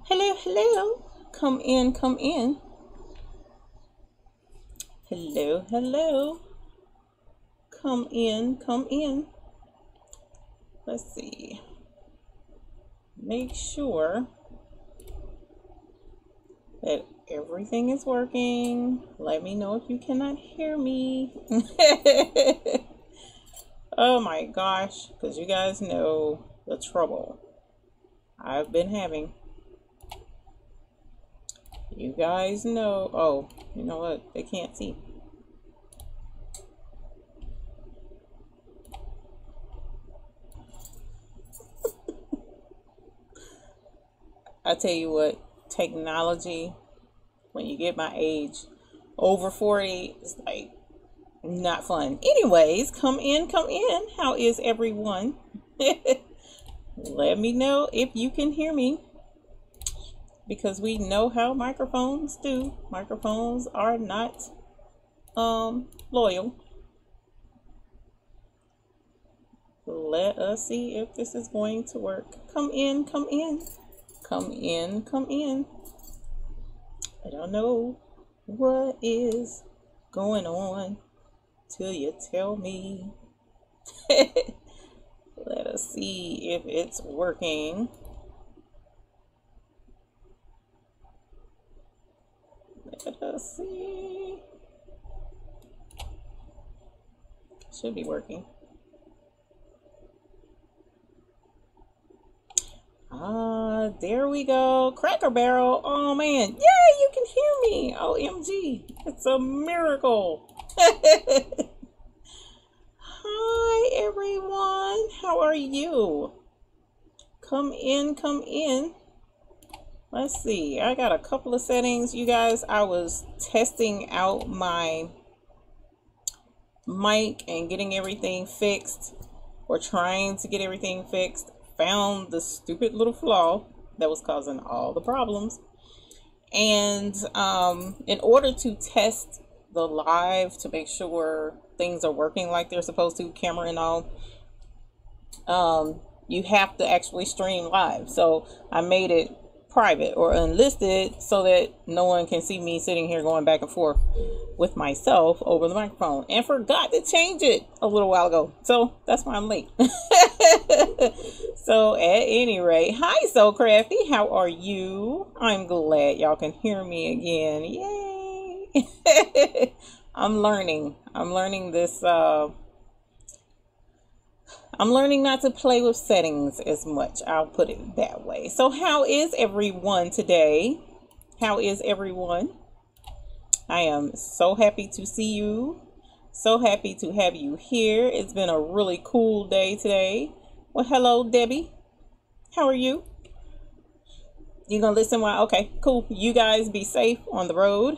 Hello, hello. Come in, come in. Hello, hello. Come in, come in. Let's see. Make sure that everything is working. Let me know if you cannot hear me. Oh my gosh, because you guys know the trouble I've been having. You guys know. Oh, you know what? They can't see. I tell you what, technology, when you get my age, over 40, it's like not fun. Anyways, come in, come in. How is everyone? Let me know if you can hear me, because we know how microphones do. Microphones are not loyal. Let us see if this is going to work. Come in, come in. Come in, come in. I don't know what is going on till you tell me. Let us see if it's working. Let us see. Should be working. There we go. Cracker Barrel. Oh man. Yay, you can hear me. OMG. It's a miracle. Hi everyone. How are you? Come in, come in. Let's see. I got a couple of settings. You guys, I was testing out my mic and getting everything fixed, or trying to get everything fixed. Found the stupid little flaw that was causing all the problems. And in order to test the live to make sure things are working like they're supposed to, camera and all, you have to actually stream live. So I made it private or unlisted so that no one can see me sitting here going back and forth with myself over the microphone, and forgot to change it a little while ago. So that's why I'm late. So at any rate, hi So Crafty, how are you? I'm glad y'all can hear me again. Yay. I'm learning this I'm learning not to play with settings as much. I'll put it that way. So how is everyone today? How is everyone? I am so happy to see you. So happy to have you here. It's been a really cool day today. Well, hello, Debbie. How are you? You gonna listen while? Okay, cool. You guys be safe on the road.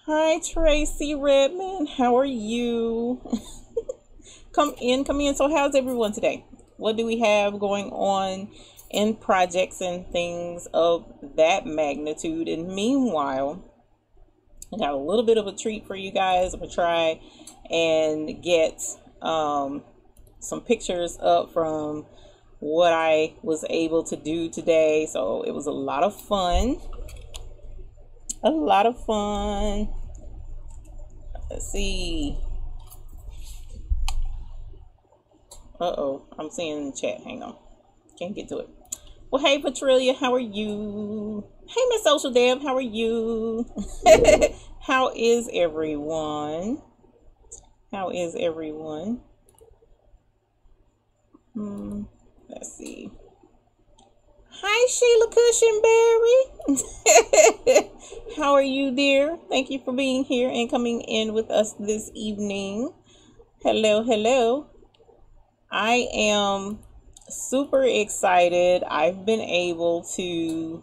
Hi, Tracy Redmond. How are you? Come in, come in. So how's everyone today? What do we have going on in projects and things of that magnitude? And meanwhile, I got a little bit of a treat for you guys. I'm gonna try and get some pictures up from what I was able to do today. So it was a lot of fun. A lot of fun. Let's see. Uh-oh, I'm seeing in the chat. Hang on. Can't get to it. Well, hey, Patrilia, how are you? Hey, Miss Social Deb, how are you? How is everyone? How is everyone? Let's see. Hi, Sheila Cushionberry. How are you, dear? Thank you for being here and coming in with us this evening. Hello, hello. I am super excited. I've been able to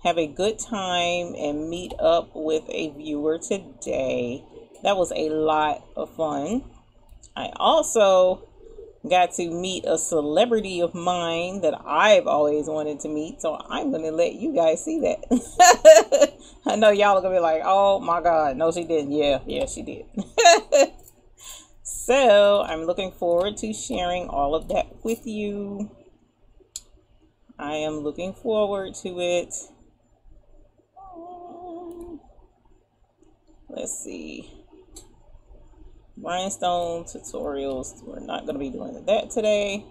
have a good time and meet up with a viewer today. That was a lot of fun. I also got to meet a celebrity of mine that I've always wanted to meet. So I'm going to let you guys see that. I know y'all are going to be like, oh my God. No, she didn't. Yeah, she did. So I'm looking forward to sharing all of that with you. I am looking forward to it. Let's see. Rhinestone tutorials. We're not going to be doing that today.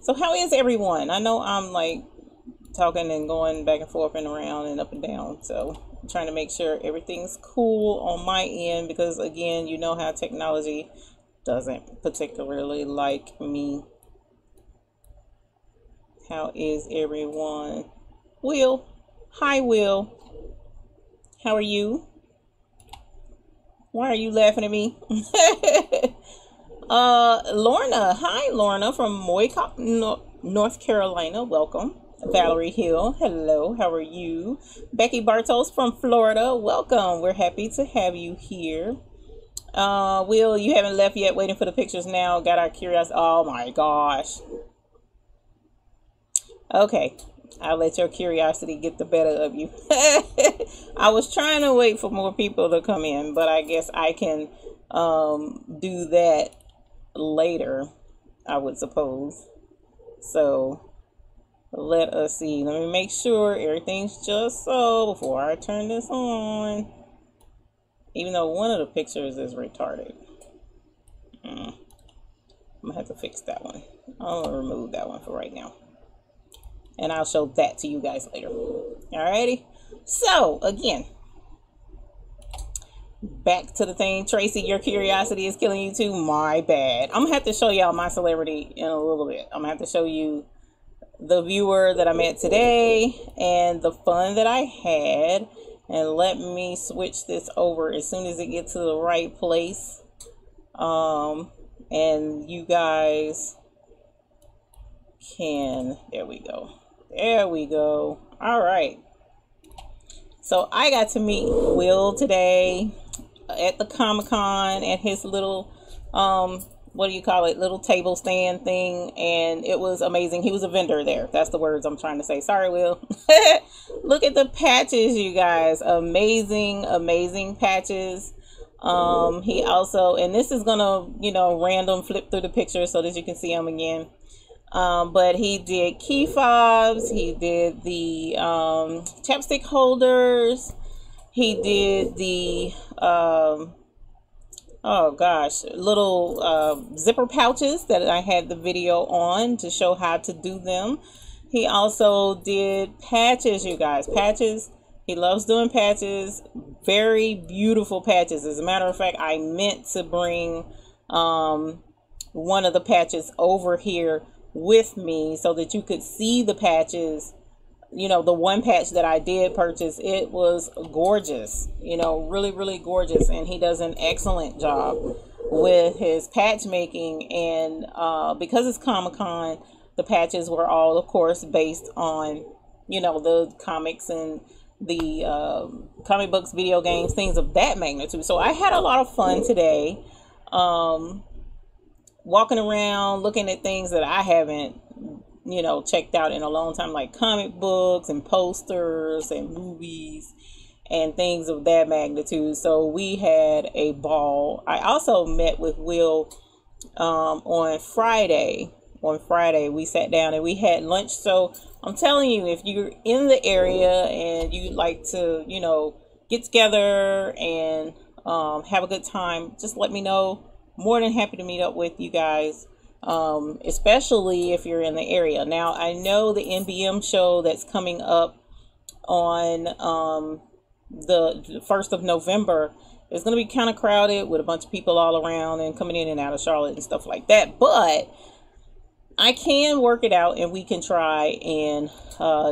So how is everyone? I know I'm like talking and going back and forth and around and up and down. So I'm trying to make sure everything's cool on my end, because again, you know how technology doesn't particularly like me. How is everyone? Will. Hi, Will. How are you? Why are you laughing at me? Lorna. Hi, Lorna from Moycott, North Carolina. Welcome. Valerie Hill. Hello. How are you? Becky Bartos from Florida. Welcome. We're happy to have you here. Will, you haven't left yet. Waiting for the pictures now. Got our curiosity. Oh my gosh. Okay. I'll let your curiosity get the better of you. I was trying to wait for more people to come in, but I guess I can do that later, I would suppose. So let us see. Let me make sure everything's just so before I turn this on. Even though one of the pictures is retarded. I'm gonna have to fix that one. I'm gonna remove that one for right now. And I'll show that to you guys later. Alrighty. So, again, back to the thing. Tracy, your curiosity is killing you too. My bad. I'm going to have to show y'all my celebrity in a little bit. I'm going to have to show you the viewer that I met today and the fun that I had. And let me switch this over as soon as it gets to the right place. And you guys can, there we go. There we go. All right. So I got to meet Will today at the ComiCon at his little, what do you call it? Little table stand thing. And it was amazing. He was a vendor there. That's the words I'm trying to say. Sorry, Will. Look at the patches, you guys. Amazing, amazing patches. He also, and this is gonna, you know, random flip through the pictures so that you can see him again. But he did key fobs, he did the chapstick holders, he did the oh gosh, little zipper pouches that I had the video on to show how to do them. He also did patches, you guys. Patches, he loves doing patches. Very beautiful patches. As a matter of fact, I meant to bring one of the patches over here with me so that you could see the patches. You know, the one patch that I did purchase, it was gorgeous, you know, really, really gorgeous. And he does an excellent job with his patch making. And because it's Comic-Con, the patches were all, of course, based on, you know, the comics and the comic books, video games, things of that magnitude. So I had a lot of fun today. Walking around looking at things that I haven't, you know, checked out in a long time, like comic books and posters and movies and things of that magnitude. So we had a ball. I also met with Will on Friday. On Friday, we sat down and we had lunch. So I'm telling you, if you're in the area and you like to, you know, get together and have a good time, just let me know. More than happy to meet up with you guys, especially if you're in the area. Now, I know the NBM show that's coming up on the 1st of November is going to be kind of crowded with a bunch of people all around and coming in and out of Charlotte and stuff like that. But I can work it out and we can try and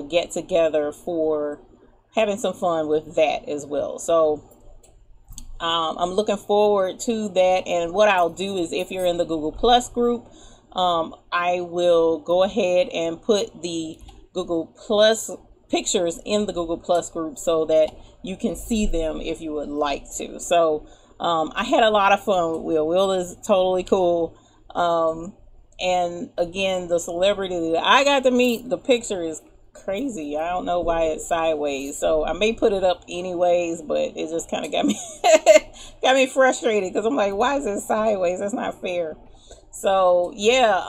get together for having some fun with that as well. So I'm looking forward to that. And what I'll do is, if you're in the Google Plus group, I will go ahead and put the Google Plus pictures in the Google Plus group so that you can see them if you would like to. So I had a lot of fun with Will. Will is totally cool. And again, the celebrity that I got to meet, the picture is crazy. I don't know why it's sideways, so I may put it up anyways, but it just kind of got me got me frustrated because I'm like, why is it sideways? That's not fair. So yeah,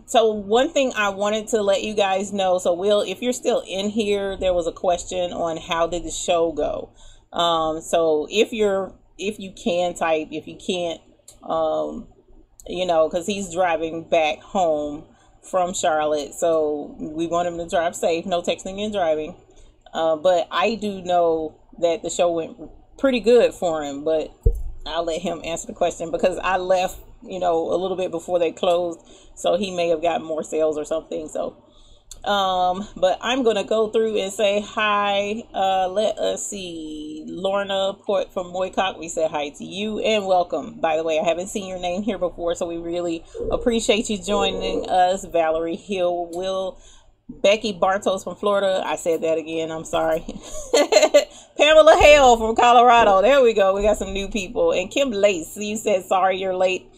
so one thing I wanted to let you guys know, so Will, if you're still in here, there was a question on how did the show go. So if you can type, if you can't, you know, because he's driving back home from Charlotte, so we want him to drive safe, no texting and driving. But I do know that the show went pretty good for him, but I'll let him answer the question because I left, you know, a little bit before they closed, so he may have gotten more sales or something. So but I'm gonna go through and say hi. Let us see, Lorna Port from Moycock, we said hi to you and welcome. By the way, I haven't seen your name here before, so we really appreciate you joining us. Valerie Hill, Will, Becky Bartos from Florida, I said that again, I'm sorry. Pamela Hale from Colorado, there we go, we got some new people. And Kim Lace, you said sorry you're late.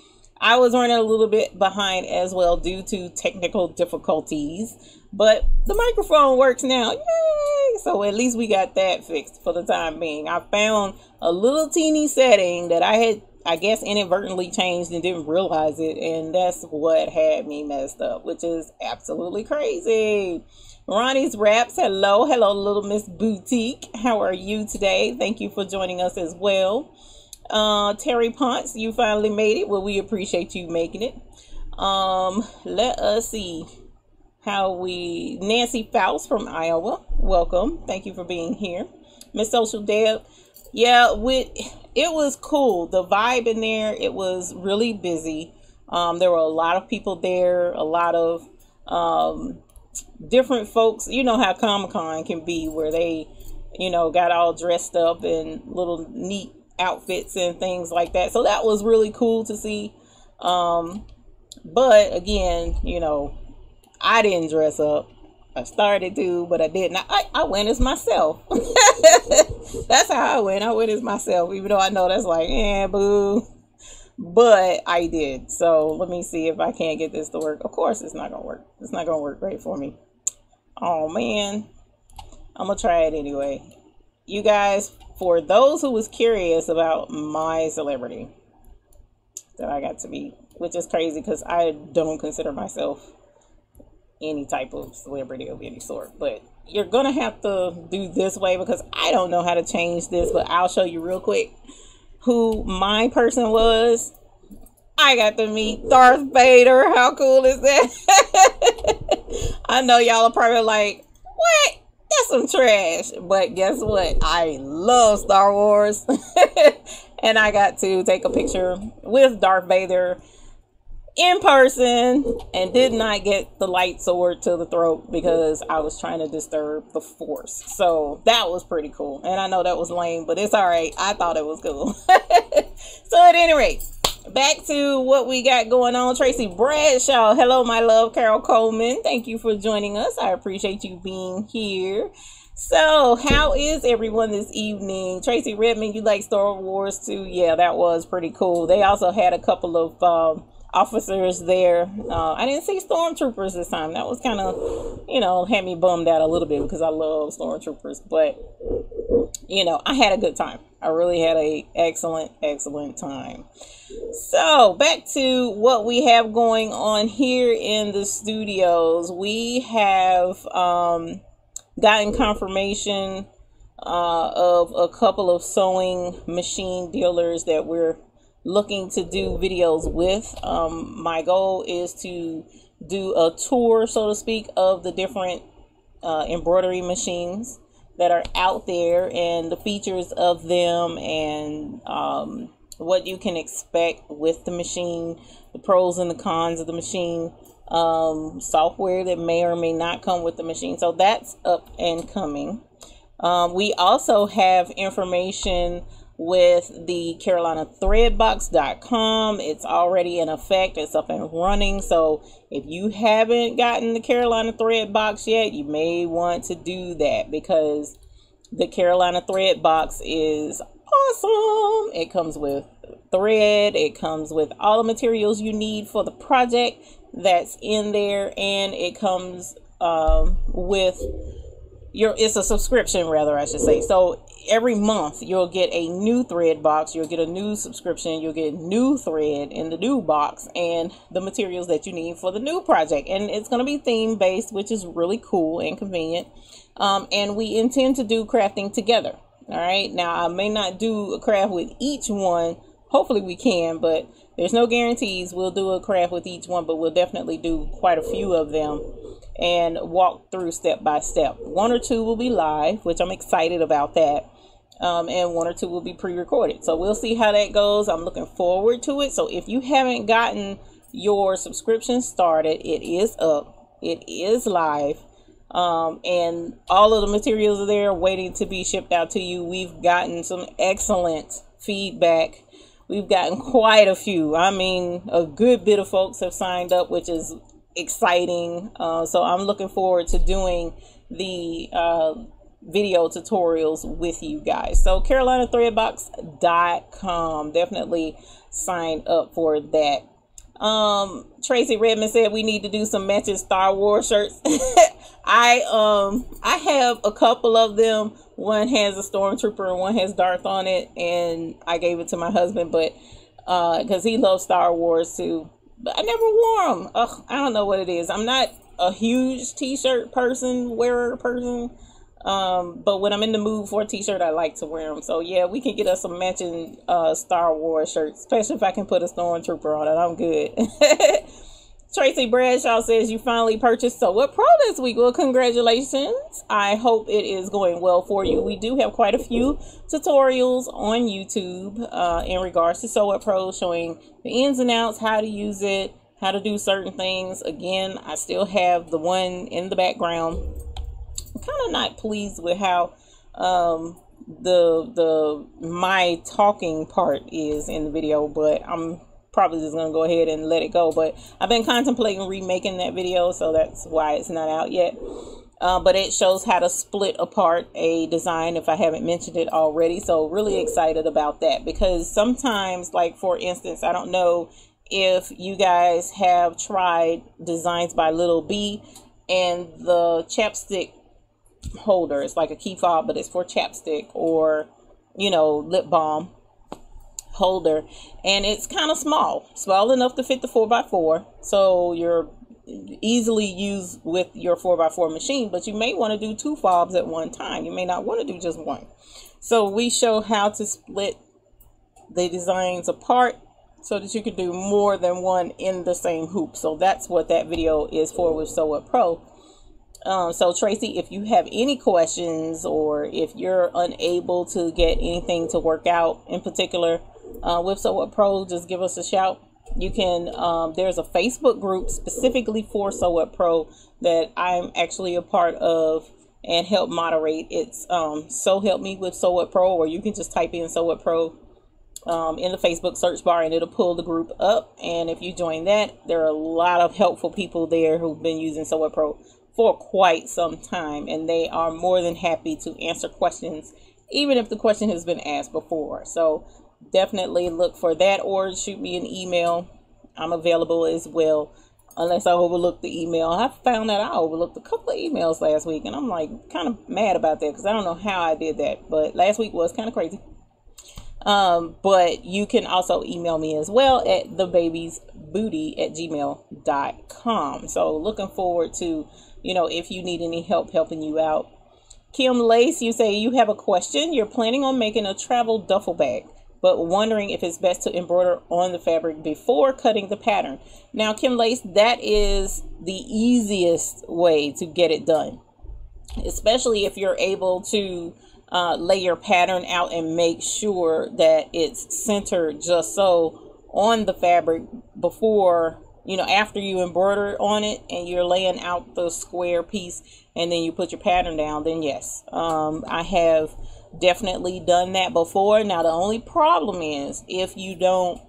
I was running a little bit behind as well due to technical difficulties, but the microphone works now. Yay! So at least we got that fixed for the time being. I found a little teeny setting that I had, I guess, inadvertently changed and didn't realize it, and that's what had me messed up, which is absolutely crazy. Ronnie's Raps, hello Little Miss Boutique, how are you today? Thank you for joining us as well. Terry Ponce, you finally made it. Well, we appreciate you making it. Let us see how we, Nancy Faust from Iowa, welcome, thank you for being here. Miss Social Deb, yeah, it was cool, the vibe in there, it was really busy. There were a lot of people there, a lot of different folks. You know how ComiCon can be, where they, you know, got all dressed up in little neat outfits and things like that. So that was really cool to see. But again, you know, I didn't dress up. I started to, but I didn't. I went as myself. That's how I went. I went as myself, even though I know that's like, boo. But I did. So let me see if I can't get this to work. Of course it's not gonna work. It's not gonna work great for me. Oh man. I'm gonna try it anyway. You guys, for those who was curious about my celebrity that I got to meet, which is crazy because I don't consider myself any type of celebrity of any sort, but you're gonna have to do this way because I don't know how to change this, but I'll show you real quick who my person was. I got to meet Darth Vader. How cool is that? I know y'all are probably like, what? That's some trash. But guess what? I love Star Wars. And I got to take a picture with Darth Vader in person and did not get the light sword to the throat because I was trying to disturb the Force. So that was pretty cool. And I know that was lame, but it's all right. I thought it was cool. So at any rate, back to what we got going on. Tracy Bradshaw, hello my love. Carol Coleman, thank you for joining us. I appreciate you being here. So how is everyone this evening? Tracy Redmond, you like Star Wars too? Yeah, that was pretty cool. They also had a couple of officers there. I didn't see stormtroopers this time. That was kind of, you know, had me bummed out a little bit because I love stormtroopers, but you know, I had a good time. I really had a excellent time. So back to what we have going on here in the studios. We have gotten confirmation of a couple of sewing machine dealers that we're looking to do videos with. My goal is to do a tour, so to speak, of the different embroidery machines that are out there and the features of them and what you can expect with the machine, the pros and the cons of the machine, software that may or may not come with the machine. So that's up and coming. We also have information with the CarolinaThreadbox.com. It's already in effect. It's up and running. So if you haven't gotten the Carolina Thread Box yet, you may want to do that because the Carolina Thread Box is awesome. It comes with thread. It comes with all the materials you need for the project that's in there. And it comes with it's a subscription, rather, I should say. So every month you'll get a new thread box, you'll get a new subscription, you'll get new thread in the new box and the materials that you need for the new project. And it's going to be theme based, which is really cool and convenient. And we intend to do crafting together. All right. Now, I may not do a craft with each one. Hopefully we can, but there's no guarantees. We'll do a craft with each one, but we'll definitely do quite a few of them and walk through step by step. 1 or 2 will be live, which I'm excited about that. And 1 or 2 will be pre-recorded. So we'll see how that goes. I'm looking forward to it. So if you haven't gotten your subscription started, it is up. It is live. And all of the materials are there waiting to be shipped out to you. We've gotten some excellent feedback. We've gotten quite a few. I mean, a good bit of folks have signed up, which is exciting. So I'm looking forward to doing the video tutorials with you guys. So CarolinaThreadbox.com, definitely sign up for that. Tracy Redmond said we need to do some matching Star Wars shirts. I have a couple of them. One has a stormtrooper and one has Darth on it, and I gave it to my husband, but because he loves Star Wars too. But I never wore them. Ugh, I don't know what it is. I'm not a huge t-shirt wearer person. But when I'm in the mood for a t-shirt, I like to wear them. So yeah, we can get us some matching Star Wars shirts, especially if I can put a stormtrooper on it. I'm good. Tracy Bradshaw says you finally purchased Sew What Pro this week. Well, congratulations. I hope it is going well for you. We do have quite a few tutorials on YouTube in regards to Sew What Pro, showing the ins and outs, how to use it, how to do certain things. Again, I still have the one in the background. I'm kind of not pleased with how my talking part is in the video, but I'm probably just gonna go ahead and let it go. But I've been contemplating remaking that video, so that's why it's not out yet. But it shows how to split apart a design if I haven't mentioned it already. So really excited about that, because sometimes, like for instance, I don't know if you guys have tried Designs by Little B, and the chapstick holder, it's like a key fob, but it's for chapstick or, you know, lip balm holder, and it's kind of small enough to fit the 4x4, so you're easily used with your 4x4 machine, but you may want to do 2 fobs at one time. You may not want to do just one. So we show how to split the designs apart so that you can do more than one in the same hoop. So that's what that video is for with Sew What Pro. So Tracy, if you have any questions, or if you're unable to get anything to work out in particular with Sew What Pro, just give us a shout. You can, there's a Facebook group specifically for Sew What Pro that I'm actually a part of and help moderate. It's So Help Me with Sew What Pro, or you can just type in Sew What Pro in the Facebook search bar and it'll pull the group up. And if you join that, there are a lot of helpful people there who've been using Sew What Pro for quite some time, and they are more than happy to answer questions, even if the question has been asked before. So definitely look for that, or shoot me an email. I'm available as well, unless I overlooked the email. I found that I overlooked a couple of emails last week, and I'm like kind of mad about that because I don't know how I did that, but last week was kind of crazy. But you can also email me as well at thebabiesbooty@gmail.com. So looking forward to, you know, if you need any help helping you out. Kim Lace, you say you have a question. You're planning on making a travel duffel bag, but wondering if it's best to embroider on the fabric before cutting the pattern. Now, Kim Lace, that is the easiest way to get it done, especially if you're able to lay your pattern out and make sure that it's centered just so on the fabric before, you know, after you embroider on it and you're laying out the square piece and then you put your pattern down, then yes, I have definitely done that before. Now, the only problem is if you don't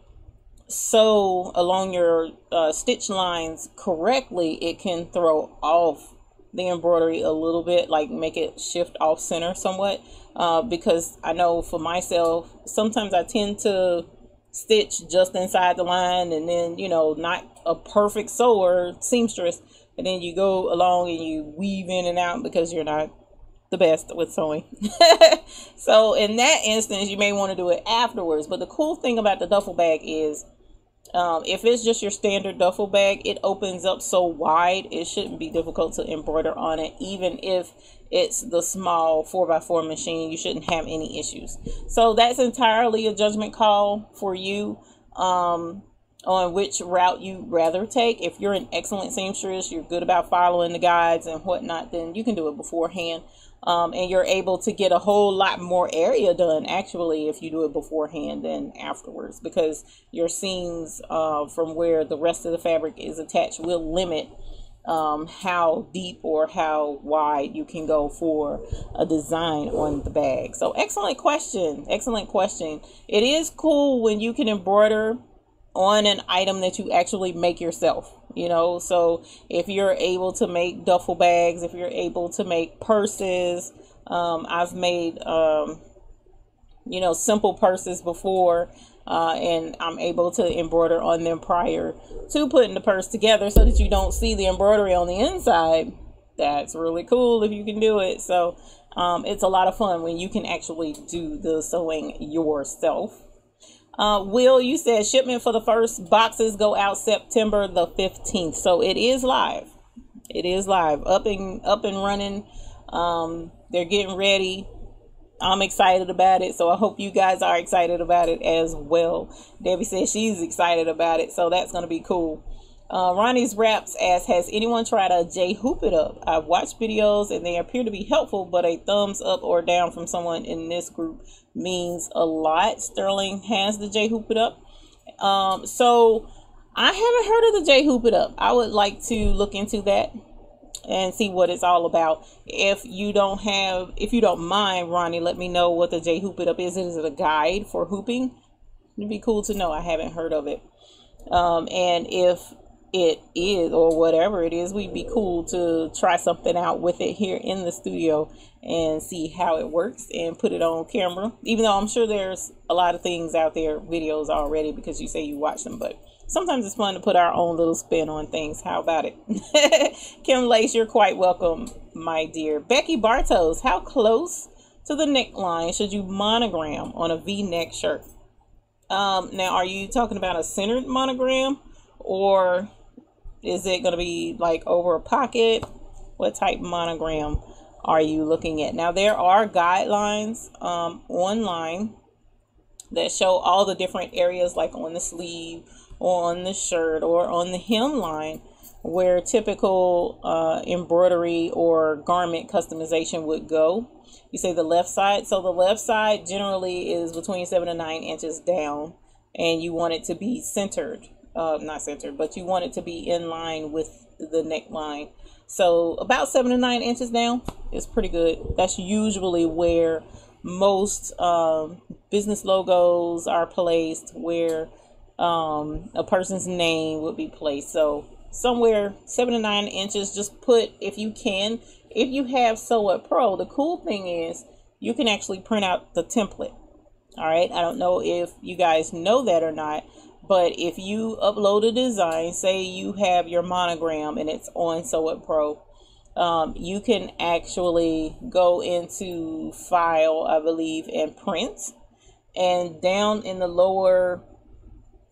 sew along your stitch lines correctly, it can throw off the embroidery a little bit, like make it shift off center somewhat, because I know for myself, sometimes I tend to stitch just inside the line, and then, you know, not a perfect sewer seamstress, and then you go along and you weave in and out because you're not the best with sewing. So in that instance, you may want to do it afterwards. But the cool thing about the duffel bag is, if it's just your standard duffel bag, it opens up so wide, it shouldn't be difficult to embroider on it. Even if it's the small 4x4 machine, you shouldn't have any issues. So that's entirely a judgment call for you, on which route you rather take. If you're an excellent seamstress, you're good about following the guides and whatnot, then you can do it beforehand. And you're able to get a whole lot more area done actually if you do it beforehand than afterwards, because your seams from where the rest of the fabric is attached will limit how deep or how wide you can go for a design on the bag. So excellent question. Excellent question. It is cool when you can embroider on an item that you actually make yourself, you know. So if you're able to make duffel bags, if you're able to make purses, I've made you know, simple purses before, and I'm able to embroider on them prior to putting the purse together so that you don't see the embroidery on the inside. That's really cool if you can do it. So it's a lot of fun when you can actually do the sewing yourself. Will, you said shipment for the first boxes go out September the 15th. So it is live. It is live, up and running. They're getting ready. I'm excited about it. So I hope you guys are excited about it as well. Debbie says she's excited about it. So that's going to be cool. Ronnie's Wraps asks, has anyone tried a J Hoop It Up? I've watched videos and they appear to be helpful, but a thumbs up or down from someone in this group means a lot. Sterling has the J Hoop It Up. So I haven't heard of the J Hoop It Up. I would like to look into that and see what it's all about. If you don't mind, Ronnie, let me know what the J Hoop It Up is. Is it a guide for hooping? It'd be cool to know. I haven't heard of it. And if it is, or whatever it is, we'd be cool to try something out with it here in the studio and see how it works and put it on camera, even though I'm sure there's a lot of things out there, videos already, because you say you watch them, but sometimes it's fun to put our own little spin on things. How about it? Kim Lace, you're quite welcome, my dear. Becky Bartos, how close to the neckline should you monogram on a V-neck shirt? Now, are you talking about a centered monogram, or is it going to be like over a pocket? What type of monogram are you looking at? Now, there are guidelines online that show all the different areas, like on the sleeve or on the shirt or on the hemline, where typical embroidery or garment customization would go. You say the left side. So the left side generally is between 7 and 9 inches down, and you want it to be centered. Not centered, but you want it to be in line with the neckline. So about 7 to 9 inches down is pretty good. That's usually where most business logos are placed, where a person's name would be placed. So somewhere 7 to 9 inches. Just put, if you can, if you have Sew It Pro, the cool thing is you can actually print out the template. All right, I don't know if you guys know that or not, but if you upload a design, say you have your monogram and it's on Sew It Pro, you can actually go into File, I believe, and Print. And down in the lower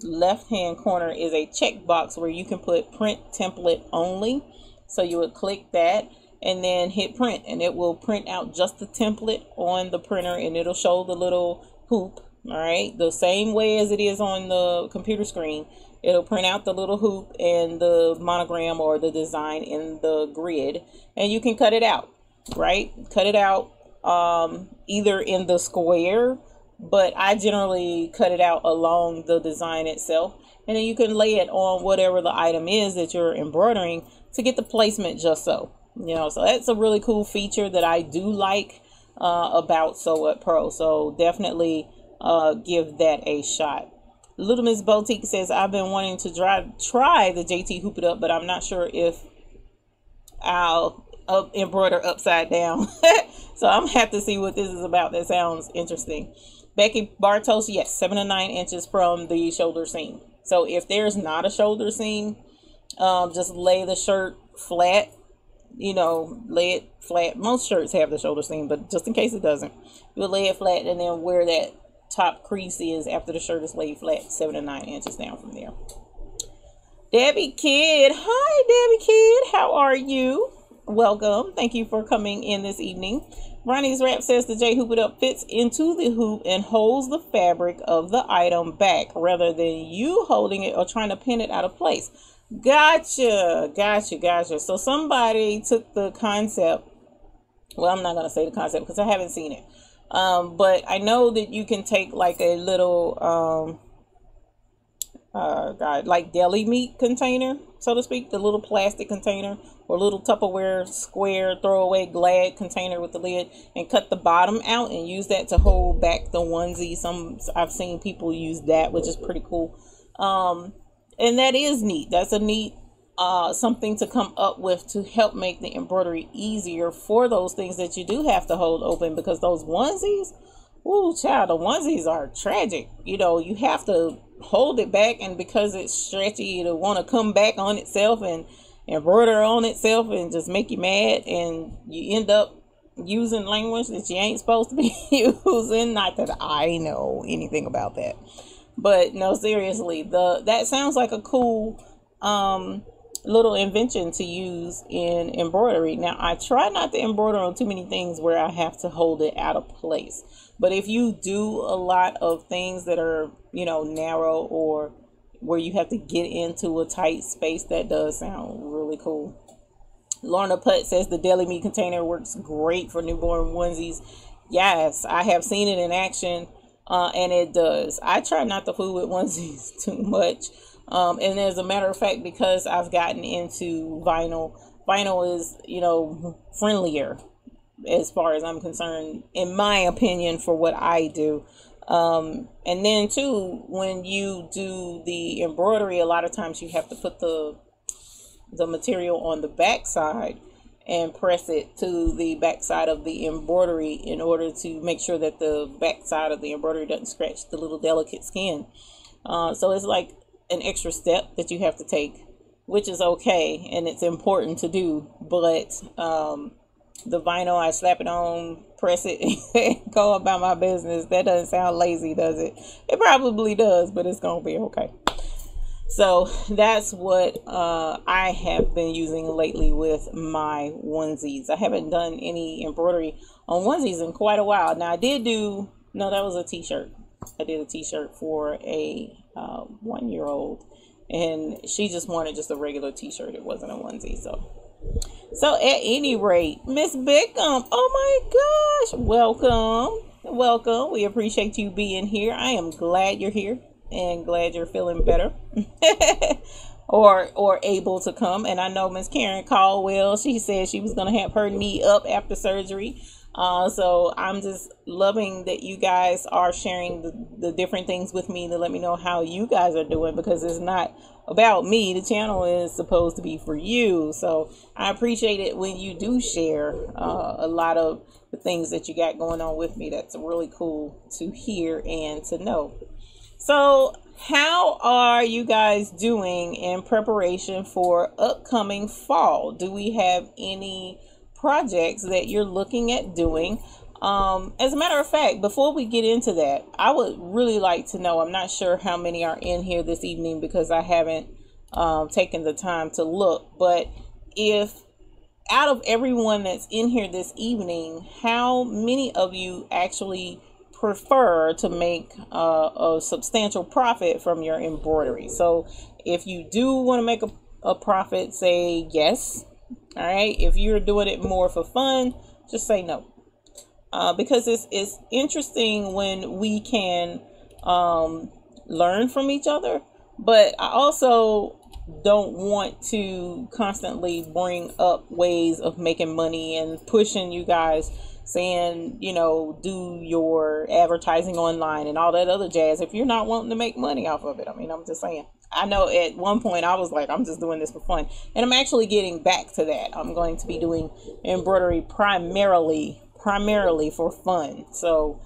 left-hand corner is a checkbox where you can put Print Template Only. So you would click that and then hit Print, and it will print out just the template on the printer, and it'll show the little hoop. All right, the same way as it is on the computer screen. It'll print out the little hoop and the monogram or the design in the grid, and you can cut it out, right? Cut it out either in the square, but I generally cut it out along the design itself, and then you can lay it on whatever the item is that you're embroidering to get the placement just so. You know, so that's a really cool feature that I do like about Sew It Pro. So definitely give that a shot. Little Miss Boutique says, I've been wanting to try the JT Hoop It Up, but I'm not sure if I'll embroider upside down. So I'm gonna have to see what this is about. That sounds interesting. Becky Bartos, yes, 7 to 9 inches from the shoulder seam. So if there's not a shoulder seam, just lay the shirt flat, you know, lay it flat. Most shirts have the shoulder seam, but just in case it doesn't, you'll lay it flat and then where that top crease is after the shirt is laid flat, 7 to 9 inches down from there. Debbie Kidd. Hi, Debbie Kidd. How are you? Welcome. Thank you for coming in this evening. Ronnie's Wrap says the J Hoop It Up fits into the hoop and holds the fabric of the item back rather than you holding it or trying to pin it out of place. Gotcha. So somebody took the concept. Well, I'm not going to say the concept because I haven't seen it. But I know that you can take like a little, like deli meat container, so to speak, the little plastic container or little Tupperware square throwaway Glad container with the lid, and cut the bottom out and use that to hold back the onesie. I've seen people use that, which is pretty cool. And that is neat. That's a neat something to come up with to help make the embroidery easier for those things that you do have to hold open, because those onesies, ooh, child, the onesies are tragic. You know, you have to hold it back, and because it's stretchy, it'll want to come back on itself and embroider on itself and just make you mad, and you end up using language that you ain't supposed to be using. Not that I know anything about that, but no, seriously, that sounds like a cool little invention to use in embroidery. Now, I try not to embroider on too many things where I have to hold it out of place, but if you do a lot of things that are, you know, narrow or where you have to get into a tight space, that does sound really cool. Lorna Putt says the deli meat container works great for newborn onesies. Yes, I have seen it in action, and it does. I try not to fool with onesies too much. And as a matter of fact, because I've gotten into vinyl is, you know, friendlier as far as I'm concerned, in my opinion, for what I do. And then too, when you do the embroidery, a lot of times you have to put the material on the back side and press it to the back side of the embroidery in order to make sure that the back side of the embroidery doesn't scratch the little delicate skin. So it's like an extra step that you have to take, which is okay, and it's important to do. But the vinyl, I slap it on, press it, and go about my business. That doesn't sound lazy, does it? It probably does, but it's gonna be okay. So that's what I have been using lately with my onesies. I haven't done any embroidery on onesies in quite a while. Now, I did do, no, that was a t-shirt. I did a t-shirt for a 1-year-old, and she just wanted just a regular t-shirt. It wasn't a onesie. So at any rate, Miss Bickham, oh my gosh, welcome. We appreciate you being here. I am glad you're here and glad you're feeling better or able to come. And I know Miss Karen Caldwell, she said she was going to have her knee up after surgery. So I'm just loving that you guys are sharing the different things with me to let me know how you guys are doing, because it's not about me. The channel is supposed to be for you. So I appreciate it when you do share a lot of the things that you got going on with me. That's really cool to hear and to know. So how are you guys doing in preparation for upcoming fall? Do we have any projects that you're looking at doing? As a matter of fact, before we get into that, I would really like to know, I'm not sure how many are in here this evening because I haven't taken the time to look, but if out of everyone that's in here this evening, how many of you actually prefer to make a substantial profit from your embroidery? So if you do want to make a profit, say yes. All right, if you're doing it more for fun, just say no, because it's interesting when we can learn from each other, but I also don't want to constantly bring up ways of making money and pushing you guys, saying, you know, do your advertising online and all that other jazz if you're not wanting to make money off of it. I mean, I'm just saying. I know at one point I was like, I'm just doing this for fun, and I'm actually getting back to that. I'm going to be doing embroidery primarily primarily for fun. So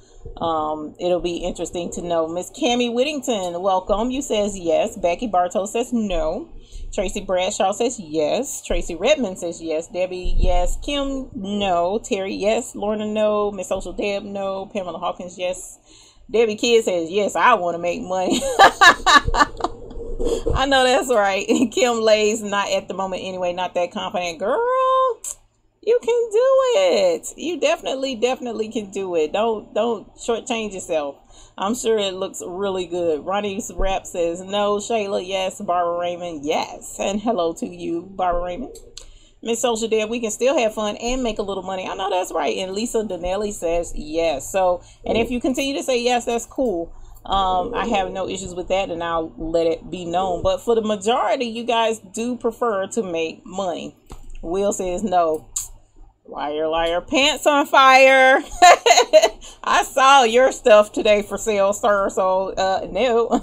it'll be interesting to know. Miss Cammie Whittington, welcome. You says yes. Becky Bartow says no. Tracy Bradshaw says yes. Tracy Redmond says yes. Debbie, yes. Kim, no. Terry, yes. Lorna, no. Miss Social Deb, no. Pamela Hawkins, yes. Debbie Kidd says yes. I want to make money. I know that's right. Kim Lay's not at the moment anyway. Not that confident. Girl, you can do it. You definitely can do it. Don't shortchange yourself. I'm sure it looks really good. Ronnie's Rap says no. Shayla, yes. Barbara Raymond, yes. And hello to you, Barbara Raymond. Miss Social Deb, we can still have fun and make a little money. I know that's right. And Lisa Donnelly says yes. So, and if you continue to say yes, that's cool. I have no issues with that, and I'll let it be known. But for the majority, you guys do prefer to make money. Will says no. Liar, liar, pants on fire. I saw your stuff today for sale, sir. So, no.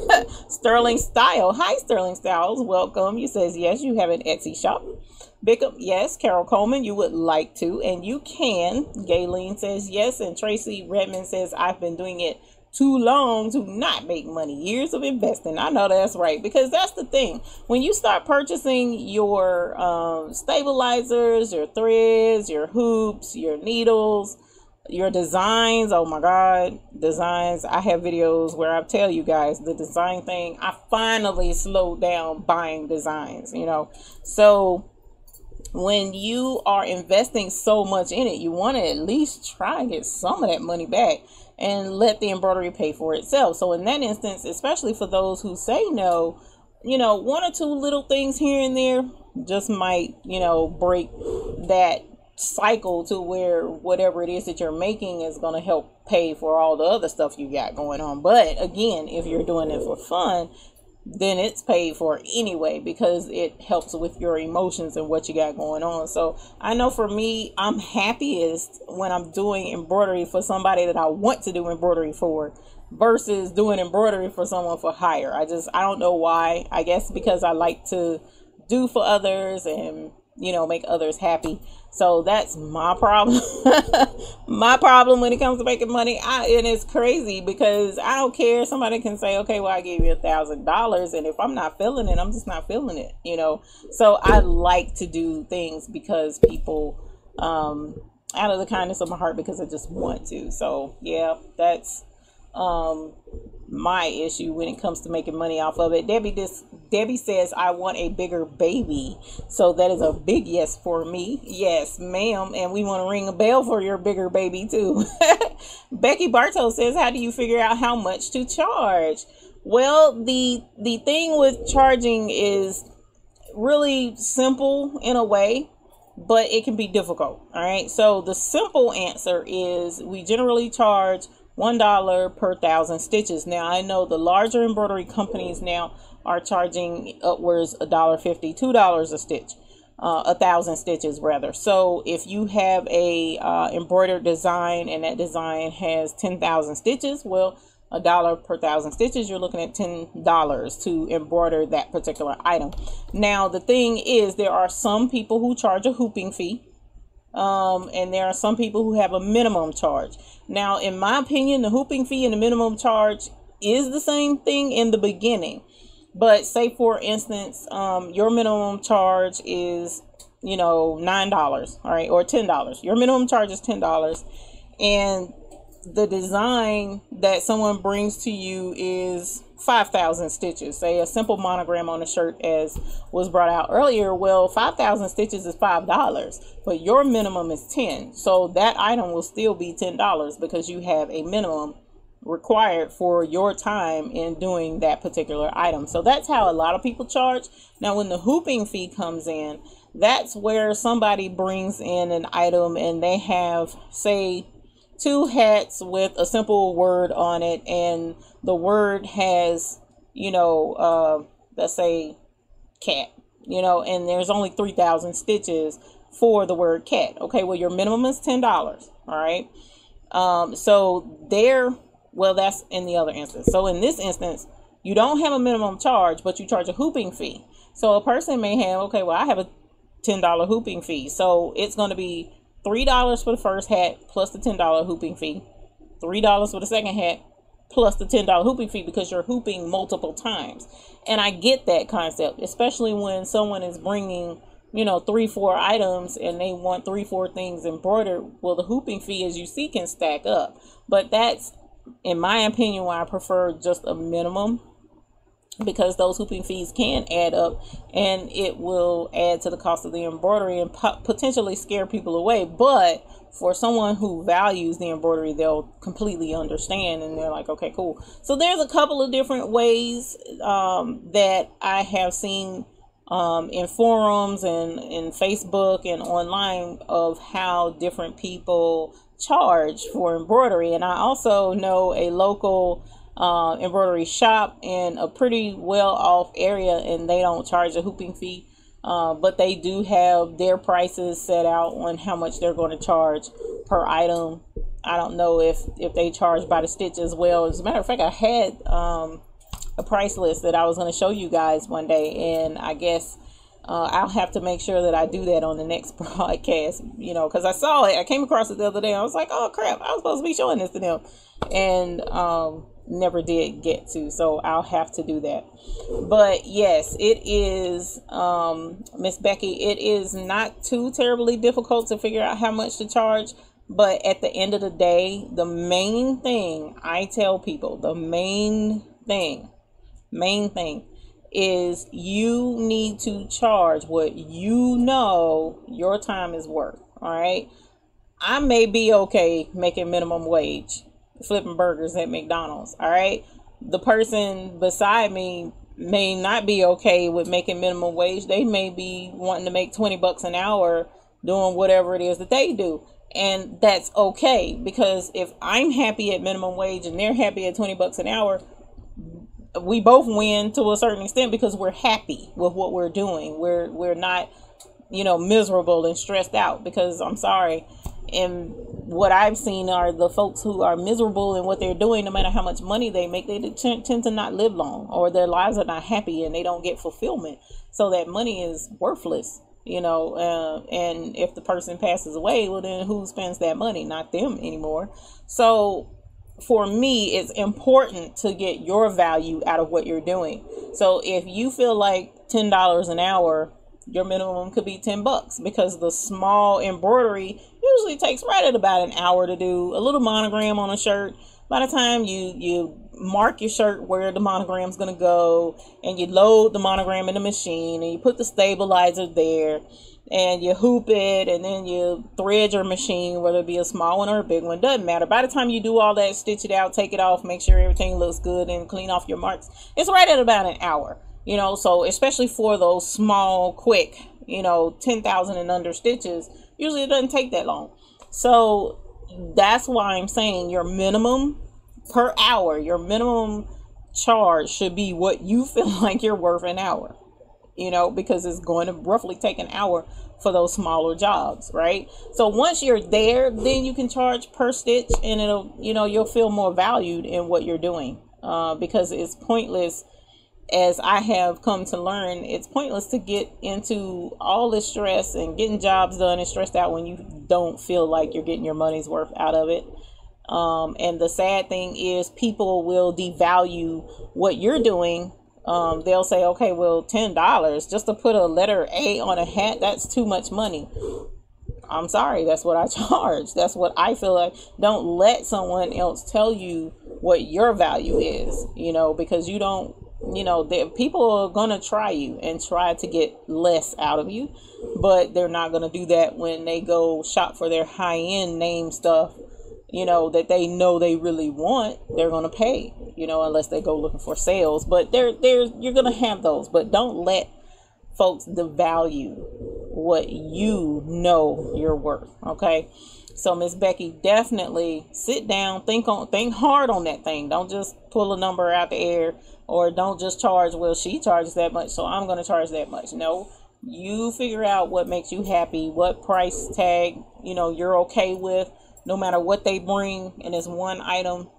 Sterling Style. Hi, Sterling Styles. Welcome. You says yes, you have an Etsy shop. Bickup, yes. Carol Coleman, you would like to, and you can. Gayleen says yes, and Tracy Redmond says I've been doing it too long to not make money. Years of investing. I know that's right, because that's the thing. When you start purchasing your stabilizers, your threads, your hoops, your needles, your designs, oh my god, designs. I have videos where I tell you guys the design thing. I finally slowed down buying designs, you know. So when you are investing so much in it, you want to at least try and get some of that money back and let the embroidery pay for itself. So in that instance, especially for those who say no, you know, one or two little things here and there just might, you know, break that cycle to where whatever it is that you're making is going to help pay for all the other stuff you got going on. But again, if you're doing it for fun, then it's paid for anyway, because it helps with your emotions and what you got going on. So I know for me, I'm happiest when I'm doing embroidery for somebody that I want to do embroidery for versus doing embroidery for someone for hire. I don't know why. I guess because I like to do for others and, you know, make others happy. So that's my problem. My problem when it comes to making money. And it's crazy because I don't care. Somebody can say, okay, well, I gave you $1,000, and if I'm not feeling it, I'm just not feeling it, you know. So I like to do things because people, out of the kindness of my heart, because I just want to. So yeah, that's my issue when it comes to making money off of it. Debbie says I want a bigger baby, so that is a big yes for me. Yes, ma'am, and we want to ring a bell for your bigger baby too. Becky Bartow says, how do you figure out how much to charge? Well, the thing with charging is really simple in a way, but it can be difficult. All right, so the simple answer is we generally charge $1 per 1,000 stitches. Now I know the larger embroidery companies now are charging upwards $1.50, $2 a stitch, 1,000 stitches rather. So if you have a embroidered design and that design has 10,000 stitches, well, $1 per 1,000 stitches, you're looking at $10 to embroider that particular item. Now the thing is, there are some people who charge a hooping fee. And there are some people who have a minimum charge. Now, in my opinion, the hooping fee and the minimum charge is the same thing in the beginning. But say, for instance, your minimum charge is, you know, $9, all right, or $10. Your minimum charge is $10. And the design that someone brings to you is 5,000 stitches, say a simple monogram on a shirt as was brought out earlier. Well, 5,000 stitches is $5, but your minimum is 10. So that item will still be $10 because you have a minimum required for your time in doing that particular item. So that's how a lot of people charge. Now, when the hooping fee comes in, that's where somebody brings in an item and they have, say, 2 hats with a simple word on it, and the word has, you know, let's say cat, you know, and there's only 3,000 stitches for the word cat. Okay, well, your minimum is $10. All right. So there, well, that's in the other instance. So in this instance, you don't have a minimum charge, but you charge a hooping fee. So a person may have, okay, well, I have a $10 hooping fee, so it's going to be $3 for the first hat plus the $10 hooping fee, $3 for the second hat plus the $10 hooping fee, because you're hooping multiple times. And I get that concept, especially when someone is bringing, you know, 3-4 items and they want 3-4 things embroidered. Well, the hooping fee, as you see, can stack up, but that's, in my opinion, why I prefer just a minimum, because those hooping fees can add up and it will add to the cost of the embroidery and potentially scare people away. But for someone who values the embroidery, they'll completely understand, and they're like, okay, cool. So there's a couple of different ways that I have seen in forums and in Facebook and online of how different people charge for embroidery. And I also know a local embroidery shop in a pretty well off area, and they don't charge a hooping fee, but they do have their prices set out on how much they're going to charge per item. I don't know if they charge by the stitch as well. As a matter of fact, I had a price list that I was going to show you guys one day, and I guess I'll have to make sure that I do that on the next broadcast, you know, because I saw it. I came across it the other day. I was like, oh crap, I was supposed to be showing this to them, and never did get to, so I'll have to do that. But yes, it is, Miss Becky, it is not too terribly difficult to figure out how much to charge. But at the end of the day, the main thing I tell people, the main thing is you need to charge what you know your time is worth. All right, I may be okay making minimum wage flipping burgers at McDonald's. All right, the person beside me may not be okay with making minimum wage. They may be wanting to make $20 an hour doing whatever it is that they do, and that's okay, because if I'm happy at minimum wage and they're happy at $20 an hour, we both win to a certain extent, because we're happy with what we're doing. We're not, you know, miserable and stressed out, because I'm sorry, and what I've seen are the folks who are miserable in what they're doing, no matter how much money they make, they tend to not live long, or their lives are not happy and they don't get fulfillment. So that money is worthless, you know, and if the person passes away, well, then who spends that money? Not them anymore. So for me, it's important to get your value out of what you're doing. So if you feel like $10 an hour, your minimum could be $10, because the small embroidery usually takes right at about an hour to do. A little monogram on a shirt, by the time you mark your shirt where the monogram's going to go, and you load the monogram in the machine, and you put the stabilizer there, and you hoop it, and then you thread your machine, whether it be a small one or a big one, doesn't matter. By the time you do all that, stitch it out, take it off, make sure everything looks good, and clean off your marks, it's right at about an hour. You know, so especially for those small, quick, you know, 10,000 and under stitches, usually it doesn't take that long. So that's why I'm saying your minimum per hour, your minimum charge should be what you feel like you're worth an hour, you know, because it's going to roughly take an hour for those smaller jobs, right? So once you're there, then you can charge per stitch, and it'll, you know, you'll feel more valued in what you're doing, because it's pointless. As I have come to learn, it's pointless to get into all this stress and getting jobs done and stressed out when you don't feel like you're getting your money's worth out of it. And the sad thing is, people will devalue what you're doing. They'll say, okay, well, $10 just to put a letter A on a hat, that's too much money. I'm sorry, that's what I charge. That's what I feel like. Don't let someone else tell you what your value is, you know, because you don't, you know, people are going to try you and try to get less out of you, but they're not going to do that when they go shop for their high-end name stuff, you know, that they know they really want. They're going to pay, you know, unless they go looking for sales, but you're going to have those. But don't let folks devalue what you know you're worth. Okay. So Miss Becky, definitely sit down, think hard on that thing. Don't just pull a number out the air, or don't just charge, well, she charges that much, so I'm going to charge that much. No, you figure out what makes you happy, what price tag, you know, you're okay with, no matter what they bring, and it's one item,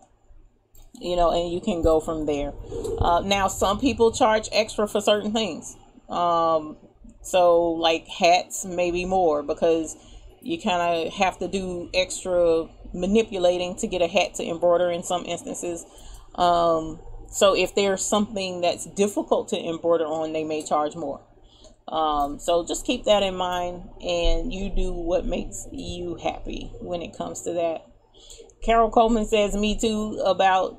you know, and you can go from there. Now, some people charge extra for certain things. So like hats, maybe more, because you kind of have to do extra manipulating to get a hat to embroider in some instances. So if there's something that's difficult to embroider on, they may charge more. So just keep that in mind, and you do what makes you happy when it comes to that. Carol Coleman says, me too,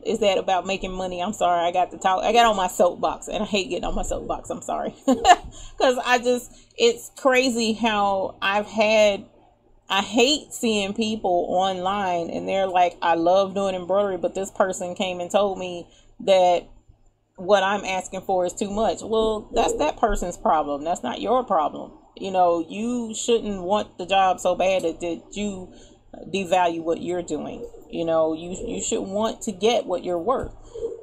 is that about making money? I'm sorry, I got on my soapbox, and I hate getting on my soapbox. I'm sorry. Because it's crazy how I hate seeing people online and they're like, I love doing embroidery, but this person came and told me that what I'm asking for is too much. Well, that's that person's problem. That's not your problem. You know, you shouldn't want the job so bad that you devalue what you're doing. You know, you should want to get what you're worth,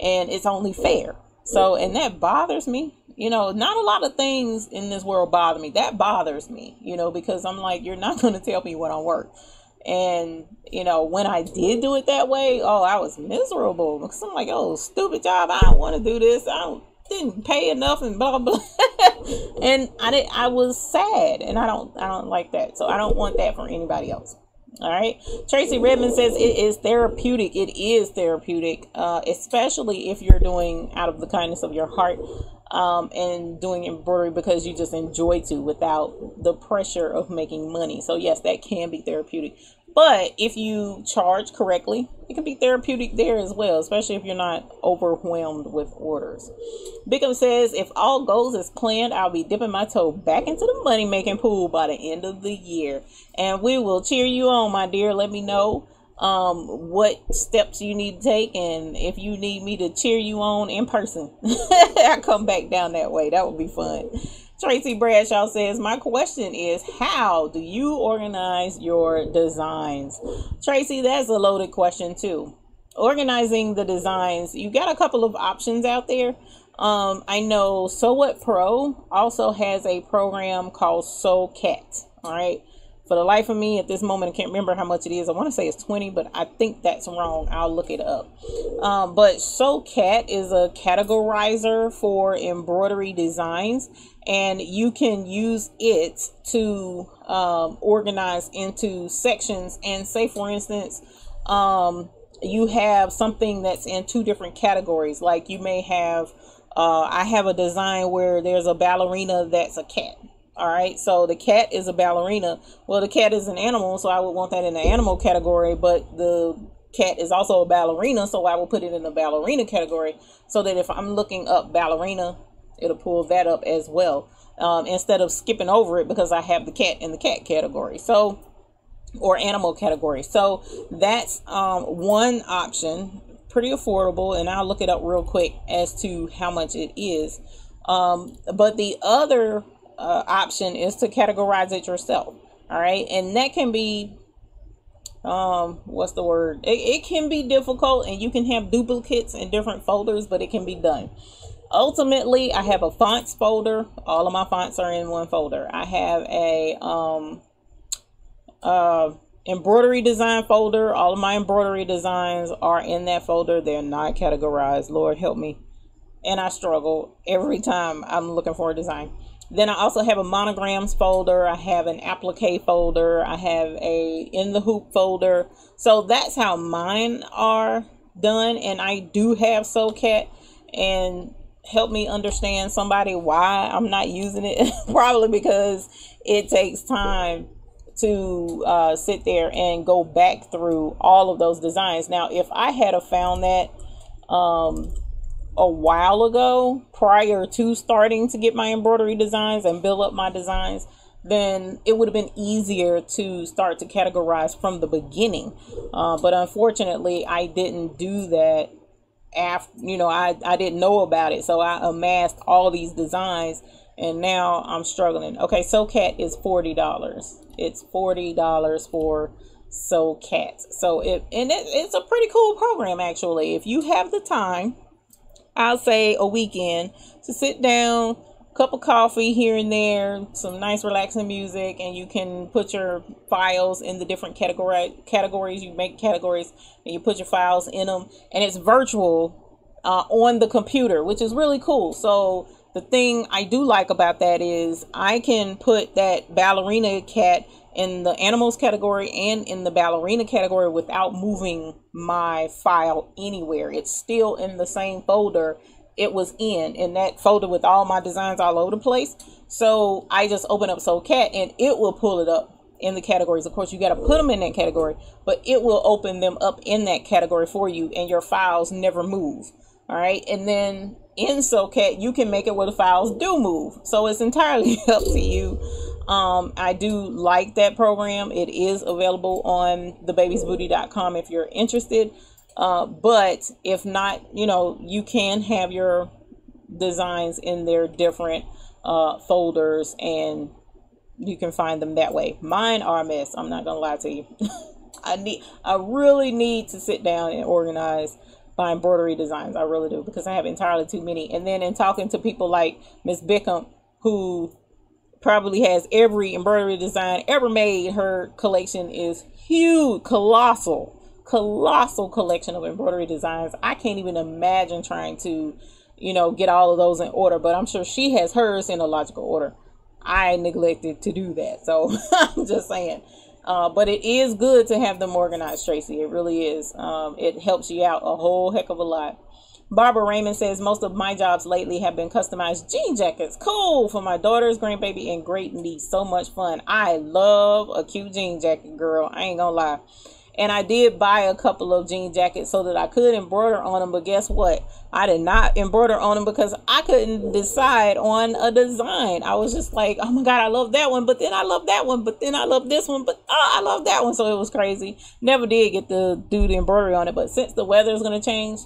and it's only fair. So, and that bothers me. You know, not a lot of things in this world bother me. That bothers me, you know, because I'm like, you're not going to tell me what I'm worth. And, you know, when I did do it that way, oh, I was miserable, because I'm like, oh, stupid job. I don't want to do this. Didn't pay enough and blah, blah. And I was sad, and I don't like that. So I don't want that for anybody else. All right. Tracy Redmond says it is therapeutic. It is therapeutic, especially if you're doing out of the kindness of your heart, and doing embroidery because you just enjoy to, without the pressure of making money. So yes, that can be therapeutic. But if you charge correctly, it can be therapeutic there as well, especially if you're not overwhelmed with orders. Bickham says, if all goes as planned, I'll be dipping my toe back into the money-making pool by the end of the year. And we will cheer you on, my dear. Let me know what steps you need to take, and if you need me to cheer you on in person, I'll come back down that way. That would be fun. Tracy Bradshaw says, my question is, how do you organize your designs? Tracy, that's a loaded question too. Organizing the designs, you got a couple of options out there. I know Sew What Pro also has a program called SewCat. All right. For the life of me, at this moment, I can't remember how much it is. I want to say it's 20, but I think that's wrong. I'll look it up. But SewCat is a categorizer for embroidery designs, and you can use it to organize into sections. And say, for instance, you have something that's in 2 different categories. Like you may have, I have a design where there's a ballerina that's a cat. All right, so the cat is a ballerina. Well, the cat is an animal, so I would want that in the animal category, but the cat is also a ballerina, so I will put it in the ballerina category, so that if I'm looking up ballerina, it'll pull that up as well, instead of skipping over it because I have the cat in the cat category, so, or animal category. So that's one option, pretty affordable, and I'll look it up real quick as to how much it is. But the other option is to categorize it yourself. All right, and that can be what's the word, it can be difficult, and you can have duplicates in different folders, but it can be done. Ultimately, I have a fonts folder. All of my fonts are in one folder. I have a embroidery design folder. All of my embroidery designs are in that folder. They're not categorized. Lord help me, and I struggle every time I'm looking for a design. Then I also have a monograms folder. I have an applique folder. I have a in the hoop folder. So that's how mine are done. And I do have SewCat, and help me understand somebody why I'm not using it. Probably because it takes time to sit there and go back through all of those designs. Now, if I had found that a while ago, prior to starting to get my embroidery designs and build up my designs, then it would have been easier to start to categorize from the beginning. But unfortunately, I didn't do that after, I didn't know about it. So I amassed all these designs, and now I'm struggling. Okay, SewCat is $40. It's $40 for SewCat. So it's a pretty cool program, actually. If you have the time, I'll say a weekend to sit down, cup of coffee here and there, some nice relaxing music, and you can put your files in the different categories. You make categories and you put your files in them, and it's virtual on the computer, which is really cool. So the thing I do like about that is I can put that ballerina cat in the animals category and in the ballerina category without moving my file anywhere. It's still in the same folder it was in that folder with all my designs all over the place. So I just open up SoulCat and it will pull it up in the categories. Of course, you got to put them in that category, but it will open them up in that category for you, and your files never move. All right. And then in SoulCat, you can make it where the files do move. So it's entirely up to you. I do like that program. It is available on thebabiesbooty.com if you're interested. But if not, you know, you can have your designs in their different folders, and you can find them that way. Mine are a mess. I'm not gonna lie to you. I really need to sit down and organize my embroidery designs. I really do, because I have entirely too many. And then in talking to people like Miss Bickham, who probably has every embroidery design ever made, her collection is huge, colossal collection of embroidery designs. I can't even imagine trying to, you know, get all of those in order, but I'm sure she has hers in a logical order. I neglected to do that, so I'm just saying. But it is good to have them organized, Tracy. It really is. It helps you out a whole heck of a lot. Barbara Raymond says, most of my jobs lately have been customized jean jackets. Cool, for my daughter's grandbaby and great niece. So much fun. I love a cute jean jacket, girl. I ain't gonna lie. And I did buy a couple of jean jackets so that I could embroider on them. But guess what? I did not embroider on them because I couldn't decide on a design. I was just like, oh my God, I love that one. But then I love that one. But then I love this one. But I love that one. So it was crazy. Never did get to do the embroidery on it. But since the weather is going to change,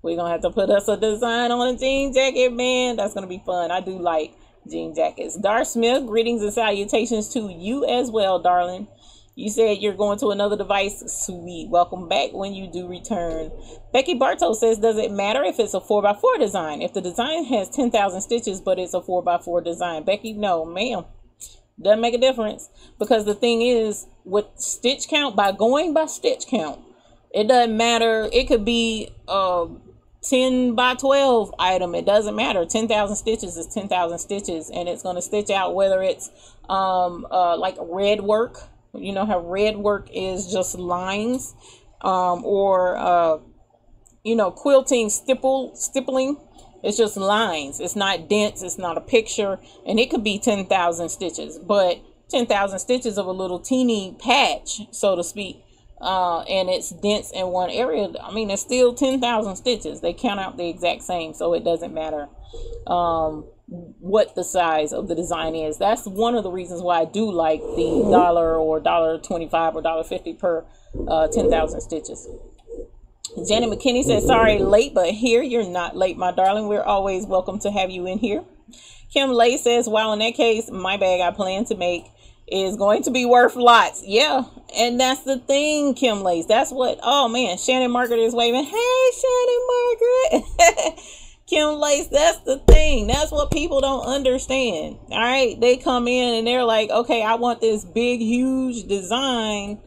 we're going to have to put us a design on a jean jacket, man. That's going to be fun. I do like jean jackets. Dar Smith, greetings and salutations to you as well, darling. You said you're going to another device. Sweet. Welcome back when you do return. Becky Bartow says, does it matter if it's a 4x4 design? If the design has 10,000 stitches, but it's a 4x4 design? Becky, no, ma'am. Doesn't make a difference. Because the thing is, with stitch count, by going by stitch count, it doesn't matter. It could be 10 by 12 item. It doesn't matter. 10,000 stitches is 10,000 stitches, and it's going to stitch out whether it's like red work. You know how red work is just lines, or you know, quilting, stippling. It's just lines. It's not dense. It's not a picture, and it could be 10,000 stitches, but 10,000 stitches of a little teeny patch, so to speak. And it's dense in one area. I mean, it's still 10,000 stitches. They count out the exact same, so it doesn't matter what the size of the design is. That's one of the reasons why I do like the $1 or $1.25 or $1.50 per 10,000 stitches. Janet McKinney says, sorry, late, but here. You're not late, my darling. We're always welcome to have you in here. Kim Lay says, wow, in that case, my bag I plan to make is going to be worth lots. Yeah, and that's the thing, Kim Lace. That's what, oh man, Shannon Margaret is waving. Hey, Shannon Margaret. Kim Lace, that's the thing. That's what people don't understand. All right, they come in and they're like, okay, I want this big, huge design,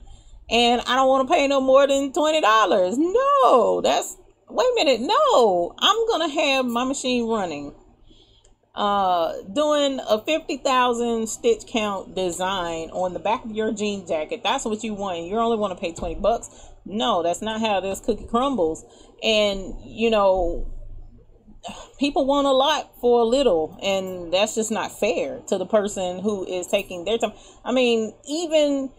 and I don't want to pay no more than $20. No, that's, wait a minute. No, I'm going to have my machine running. Doing a 50,000 stitch count design on the back of your jean jacket. That's what you want. You only want to pay $20. No, that's not how this cookie crumbles. And you know, people want a lot for a little, and that's just not fair to the person who is taking their time. I mean, even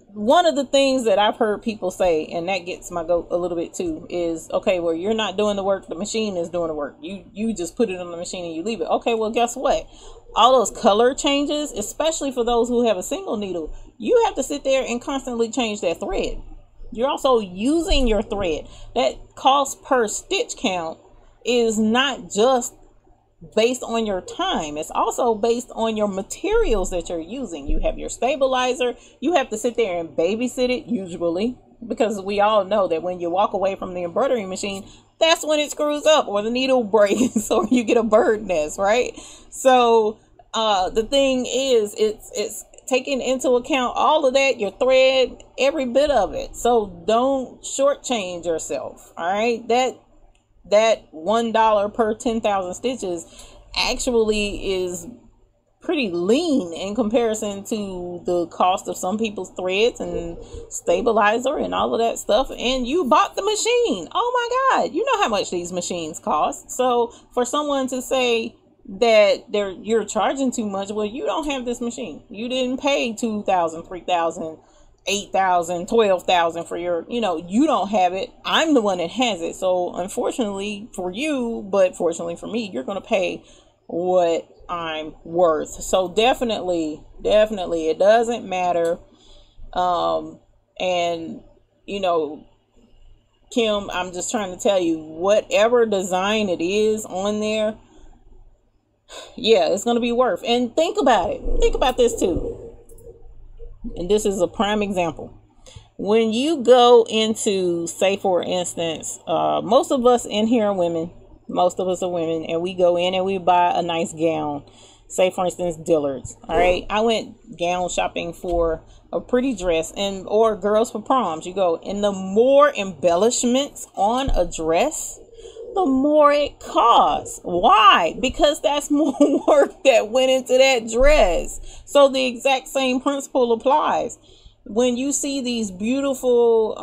one of the things that I've heard people say, and that gets my goat a little bit too, is, okay, well, you're not doing the work, the machine is doing the work. You just put it on the machine and you leave it. Okay, well, guess what? All those color changes, especially for those who have a single needle, you have to sit there and constantly change that thread. You're also using your thread. That cost per stitch count is not just based on your time. It's also based on your materials that you're using. You have your stabilizer. You have to sit there and babysit it, usually, because we all know that when you walk away from the embroidery machine, that's when it screws up, or the needle breaks, or you get a bird nest, right? So the thing is, it's taking into account all of that, your thread, every bit of it. So don't shortchange yourself. All right, that $1 per 10,000 stitches actually is pretty lean in comparison to the cost of some people's threads and stabilizer and all of that stuff, and you bought the machine. Oh my God, you know how much these machines cost. So for someone to say that you're charging too much, well, you don't have this machine. You didn't pay $2,000, $3,000, $8,000, $12,000 for your, you don't have it. I'm the one that has it. So unfortunately for you, but fortunately for me, you're going to pay what I'm worth. So definitely it doesn't matter. And Kim, I'm just trying to tell you, whatever design it is on there, yeah, it's going to be worth. And think about it. Think about this too. And this is a prime example. When you go into, say for instance, most of us in here are women. Most of us are women, and we go in and we buy a nice gown. Say for instance, Dillard's. All right, I went gown shopping for a pretty dress, or girls for proms. You go, and the more embellishments on a dress, the more it costs. Why? Because that's more work that went into that dress. So the exact same principle applies. When you see these beautiful,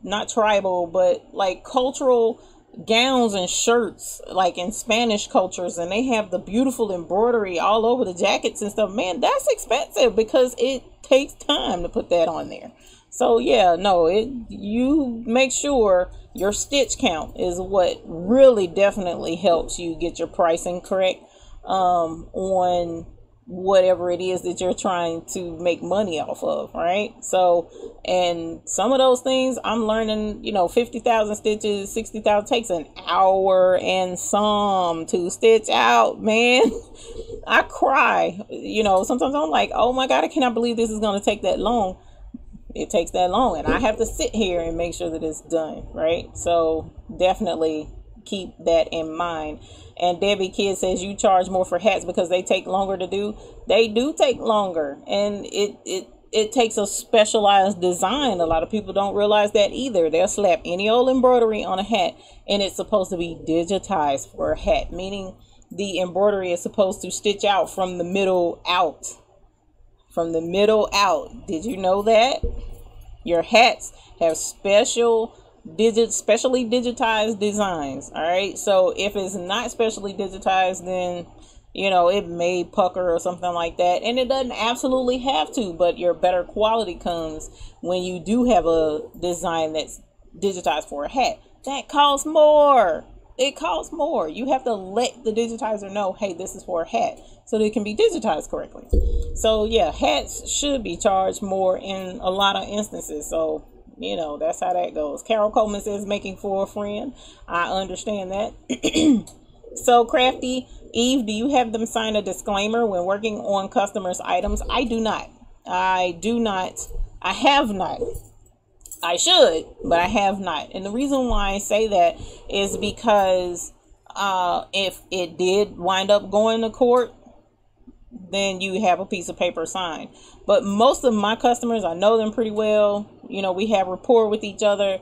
not tribal, but like cultural gowns and shirts, like in Spanish cultures, and they have the beautiful embroidery all over the jackets and stuff, man, that's expensive because it takes time to put that on there. So yeah, no, you make sure your stitch count is what really definitely helps you get your pricing correct on whatever it is that you're trying to make money off of, right? So, and some of those things I'm learning, 50,000 stitches, 60,000 takes an hour and some to stitch out, man. I cry, sometimes I'm like, oh my God, I cannot believe this is going to take that long. It takes that long, and I have to sit here and make sure that it's done, right? So definitely keep that in mind. And Debbie Kid says you charge more for hats because they take longer to do. They do take longer, and it takes a specialized design. A lot of people don't realize that either. They'll slap any old embroidery on a hat, and it's supposed to be digitized for a hat, meaning the embroidery is supposed to stitch out from the middle out. From the middle out. Did you know that? Your hats have specially digitized designs. All right, so if it's not specially digitized, then it may pucker or something like that, and it doesn't absolutely have to, but your better quality comes when you do have a design that's digitized for a hat. That costs more. It costs more. You have to let the digitizer know, hey, this is for a hat, so that it can be digitized correctly. So yeah, hats should be charged more in a lot of instances. So that's how that goes. Carol Coleman says making for a friend. I understand that. So Crafty Eve, do you have them sign a disclaimer when working on customers' items? I do not. I have not. I should, but I have not. And the reason why I say that is because if it did wind up going to court, then you have a piece of paper signed. But most of my customers, I know them pretty well. We have rapport with each other.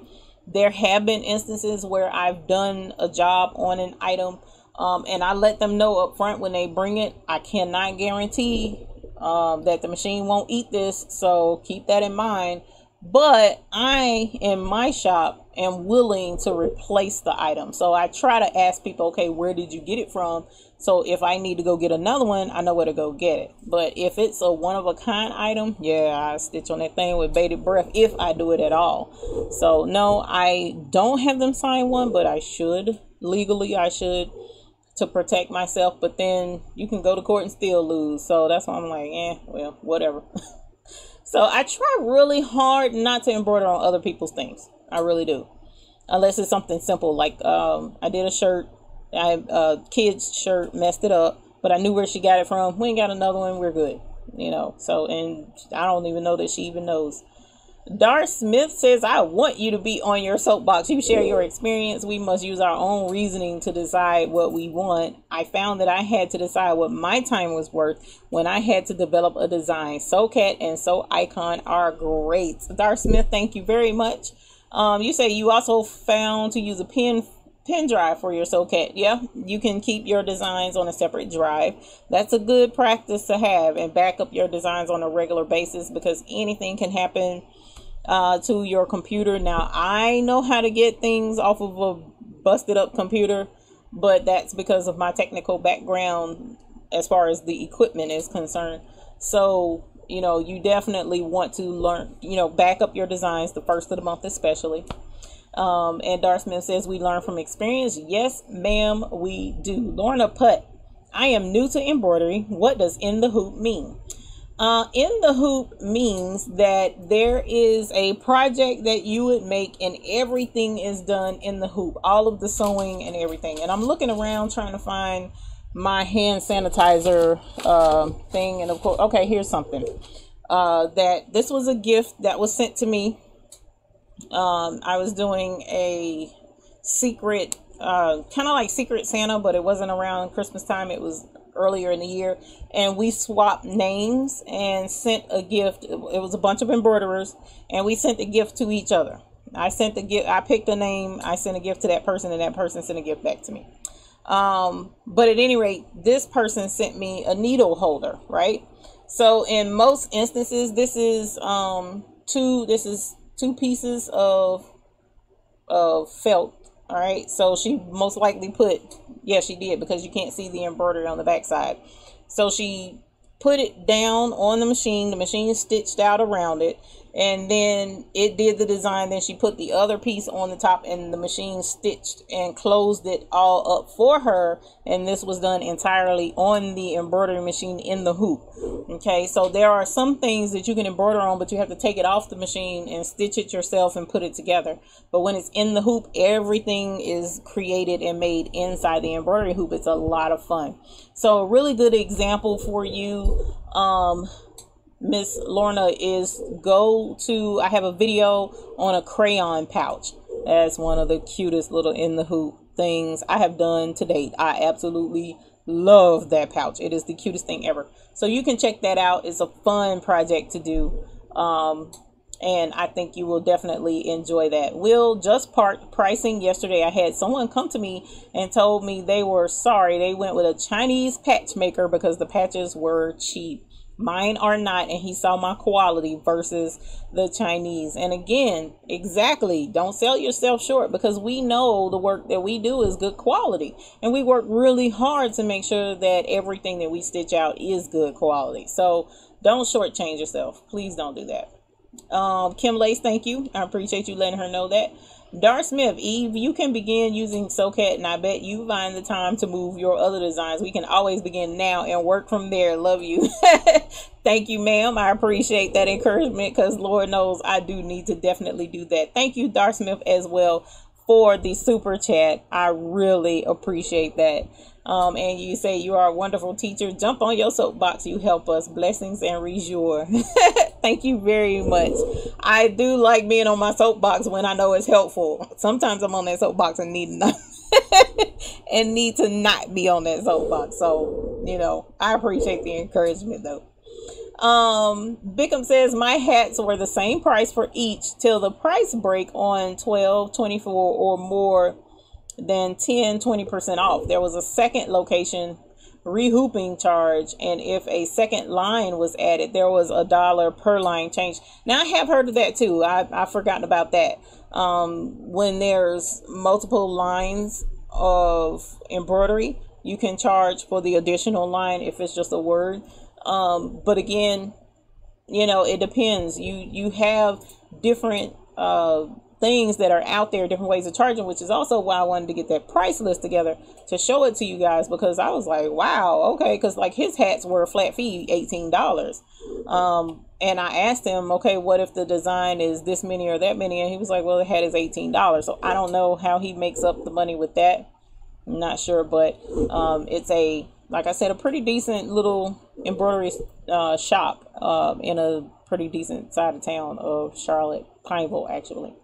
There have been instances where I've done a job on an item, and I let them know up front when they bring it. I cannot guarantee that the machine won't eat this, so keep that in mind. But I, in my shop, am willing to replace the item. So I try to ask people, okay, where did you get it from? So if I need to go get another one, I know where to go get it. But if it's a one-of-a-kind item, yeah, I stitch on that thing with bated breath if I do it at all. So no, I don't have them sign one, but I should. Legally, I should, to protect myself. But then you can go to court and still lose. So that's why I'm like, well, whatever. So I try really hard not to embroider on other people's things. I really do. Unless it's something simple. Like I did a shirt. Kid's shirt, messed it up. But I knew where she got it from. We ain't got another one. We're good. So, and I don't even know that she even knows. Dar Smith says, I want you to be on your soapbox. You share your experience. We must use our own reasoning to decide what we want. I found that I had to decide what my time was worth when I had to develop a design. SoCat and SoIcon are great. Dar Smith, thank you very much. You say you also found to use a pen pen drive for your SoCat. Yeah, you can keep your designs on a separate drive. That's a good practice to have, and back up your designs on a regular basis, because anything can happen to your computer. Now, I know how to get things off of a busted up computer, but that's because of my technical background as far as the equipment is concerned. So, you know, you definitely want to learn, you know, back up your designs the first of the month especially. And Darth says, we learn from experience. Yes, ma'am, we do. Lorna Putt, I am new to embroidery. What does in the hoop mean? In the hoop means that there is a project that you would make and everything is done in the hoop, all of the sewing and everything. And I'm looking around trying to find my hand sanitizer thing. And of course, okay, here's something that this was a gift that was sent to me. I was doing a secret, kind of like Secret Santa, but it wasn't around Christmas time. It was earlier in the year, and we swapped names and sent a gift. It was a bunch of embroiderers, and we sent the gift to each other. I sent the gift, I picked a name, I sent a gift to that person, and that person sent a gift back to me. But at any rate, this person sent me a needle holder, right? So in most instances, this is two pieces of felt. All right, so she most likely put, yeah, she did, because you can't see the embroidery on the back side. So she put it down on the machine stitched out around it, and then it did the design. Then she put the other piece on the top, and the machine stitched and closed it all up for her. And this was done entirely on the embroidery machine in the hoop. Okay, so there are some things that you can embroider on, but you have to take it off the machine and stitch it yourself and put it together. But when it's in the hoop, everything is created and made inside the embroidery hoop. It's a lot of fun. So a really good example for you, Miss Lorna, is I have a video on a crayon pouch. That's one of the cutest little in the hoop things I have done to date. I absolutely love that pouch. It is the cutest thing ever. So you can check that out. It's a fun project to do. And I think you will definitely enjoy that. Will just pricing. Yesterday I had someone come to me and told me they were sorry. They went with a Chinese patch maker because the patches were cheap. Mine are not, and he saw my quality versus the Chinese. And again, exactly, don't sell yourself short, because we know the work that we do is good quality, and we work really hard to make sure that everything that we stitch out is good quality. So don't shortchange yourself. Please don't do that. Kim Lace, thank you. I appreciate you letting her know that. Dar Smith, Eve, you can begin using SoCat, and I bet you find the time to move your other designs. We can always begin now and work from there. Love you. Thank you, ma'am. I appreciate that encouragement, because Lord knows I do need to definitely do that. Thank you, Dar Smith, as well, for the super chat. I really appreciate that. And you say you are a wonderful teacher. Jump on your soapbox. You help us. Blessings and rejoice. Thank you very much. I do like being on my soapbox when I know it's helpful. Sometimes I'm on that soapbox and need to not be on that soapbox. So, you know, I appreciate the encouragement though. Bickham says my hats were the same price for each till the price break on 12, 24 or more than 10-20% off. There was a second location rehooping charge, and if a second line was added, there was $1 per line change. Now I have heard of that too. I've forgotten about that. When there's multiple lines of embroidery, you can charge for the additional line if it's just a word. But again, you know, it depends. You have different things that are out there, different ways of charging, which is also why I wanted to get that price list together to show it to you guys, because I was like, wow, okay, because like his hats were a flat fee, $18. And I asked him, okay, what if the design is this many or that many? And he was like, well, the hat is $18. So I don't know how he makes up the money with that. I'm not sure, but it's a, like I said, a pretty decent little embroidery shop in a pretty decent side of town of Charlotte, Pineville, actually.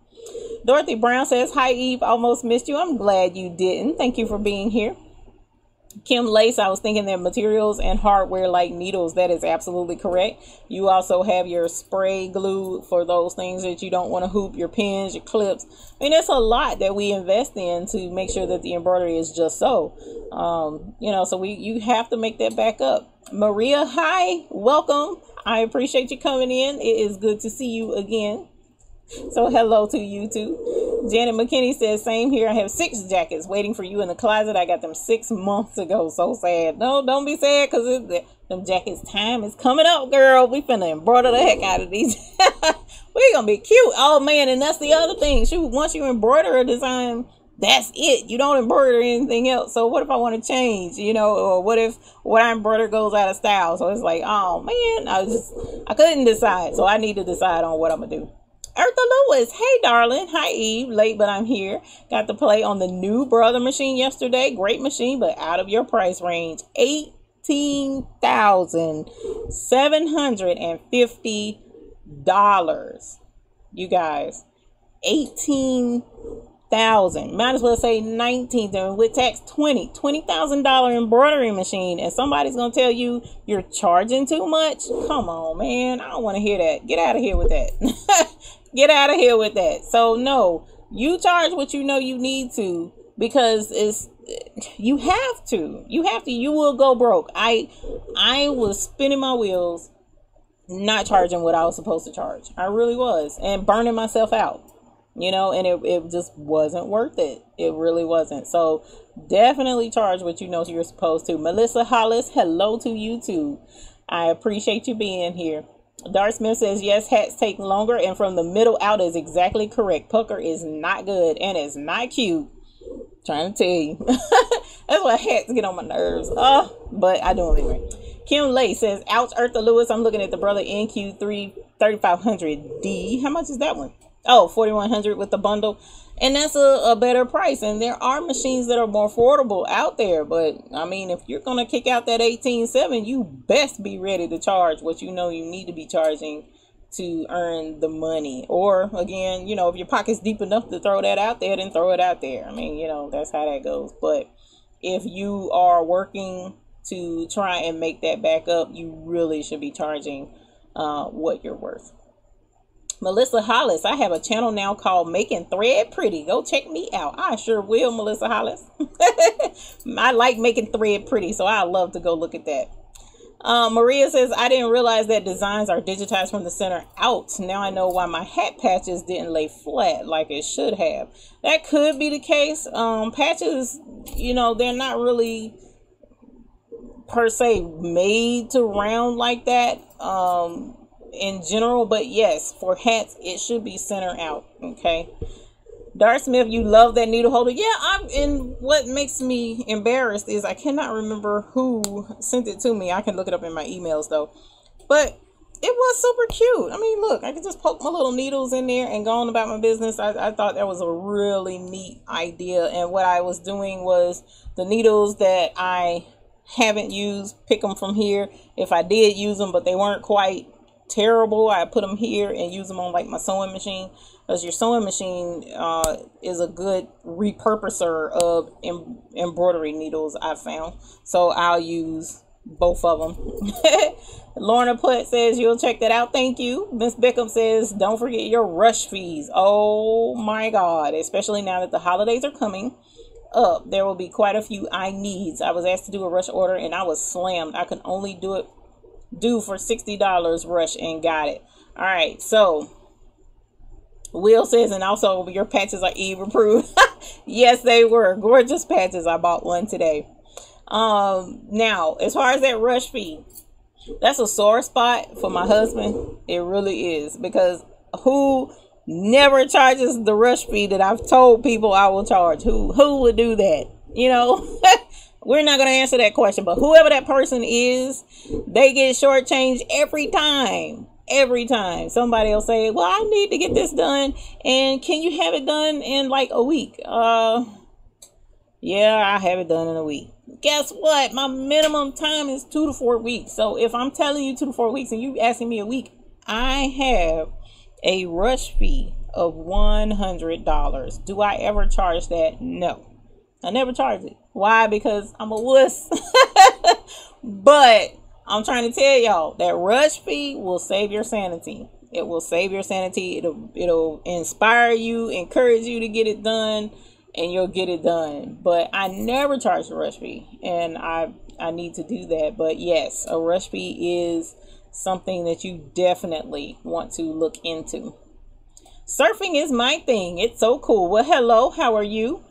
Dorothy Brown says, hi, Eve. Almost missed you. I'm glad you didn't. Thank you for being here. Kim Lace, I was thinking that materials and hardware like needles. That is absolutely correct. You also have your spray glue for those things that you don't want to hoop, your pins, your clips. I mean, it's a lot that we invest in to make sure that the embroidery is just so. You know, so you have to make that back up. Maria, hi, welcome. I appreciate you coming in. It is good to see you again. So hello to you too. Janet McKinney says, same here. I have 6 jackets waiting for you in the closet. I got them 6 months ago. So sad. No, don't be sad, because them jackets time is coming up, girl. We finna embroider the heck out of these. We're gonna be cute. Oh man, and that's the other thing. Shoot, once you embroider a design, that's it. You don't embroider anything else. So what if I want to change, you know, or what if what I embroider goes out of style? So it's like, oh man, I couldn't decide. So I need to decide on what I'm gonna do. Eartha Lewis, hey darling. Hi Eve, late but I'm here. Got to play on the new Brother machine yesterday. Great machine, but out of your price range. $18,750. You guys, 18,000. Might as well say 19,000 with tax. $20,000 embroidery machine, and somebody's gonna tell you you're charging too much. Come on, man. I don't want to hear that. Get out of here with that. Get out of here with that. So no, you charge what you know you need to, because you have to. You will go broke. I was spinning my wheels, not charging what I was supposed to charge. I really was, and burning myself out, you know, and it just wasn't worth it. It really wasn't. So definitely charge what you know you're supposed to. Melissa Hollis, hello to you too. I appreciate you being here. Dart Smith says, yes, hats take longer, and from the middle out is exactly correct. Pucker is not good, and it's not cute. Trying to tell you. That's why hats get on my nerves. But I do them anyway. Kim Lay says, ouch, Eartha Lewis. I'm looking at the Brother NQ3 3500D. How much is that one? Oh, $4,100 with the bundle. And that's a better price. And there are machines that are more affordable out there. But, I mean, if you're going to kick out that 18.7, you best be ready to charge what you know you need to be charging to earn the money. Or, again, you know, if your pocket's deep enough to throw that out there, then throw it out there. I mean, you know, that's how that goes. But if you are working to try and make that back up, you really should be charging what you're worth. Melissa Hollis, I have a channel now called Making Thread Pretty. Go check me out. I sure will, Melissa Hollis. I like making thread pretty, so I love to go look at that. Maria says, I didn't realize that designs are digitized from the center out. Now I know why my hat patches didn't lay flat like it should have. That could be the case. Patches, you know, they're not really per se made to round like that. In general, but yes, for hats it should be center out. Okay, Dart Smith, you love that needle holder. Yeah, and what makes me embarrassed is I cannot remember who sent it to me. I can look it up in my emails though, but it was super cute. I mean, look, I could just poke my little needles in there and go on about my business. I thought that was a really neat idea, and what I was doing was the needles that I haven't used, pick them from here. If I did use them but they weren't quite terrible, I put them here and use them on like my sewing machine, because your sewing machine is a good repurposer of embroidery needles, I've found. So I'll use both of them. Lorna Putt says you'll check that out. Thank you. Miss Beckham says don't forget your rush fees. Oh my god, especially now that the holidays are coming up, there will be quite a few I needs. I was asked to do a rush order and I was slammed. I could only do for $60 rush and got it. All right, so Will says, and also your patches are Eve approved. Yes, they were gorgeous patches. I bought one today. Now as far as that rush fee, that's a sore spot for my husband. It really is, because who never charges the rush fee that I've told people I will charge? Who would do that? You know. We're not going to answer that question, but whoever that person is, they get shortchanged every time. Every time. Somebody will say, well, I need to get this done, and can you have it done in like a week? Yeah, I have it done in a week. Guess what? My minimum time is 2 to 4 weeks. So if I'm telling you 2 to 4 weeks and you asking me a week, I have a rush fee of $100. Do I ever charge that? No, I never charge it. Why? Because I'm a wuss. But I'm trying to tell y'all that rush fee will save your sanity. It will save your sanity. It'll inspire you, encourage you to get it done, and you'll get it done. But I never charge a rush fee, and I need to do that. But yes, a rush fee is something that you definitely want to look into. Surfing is my thing. It's so cool. Well, hello, how are you?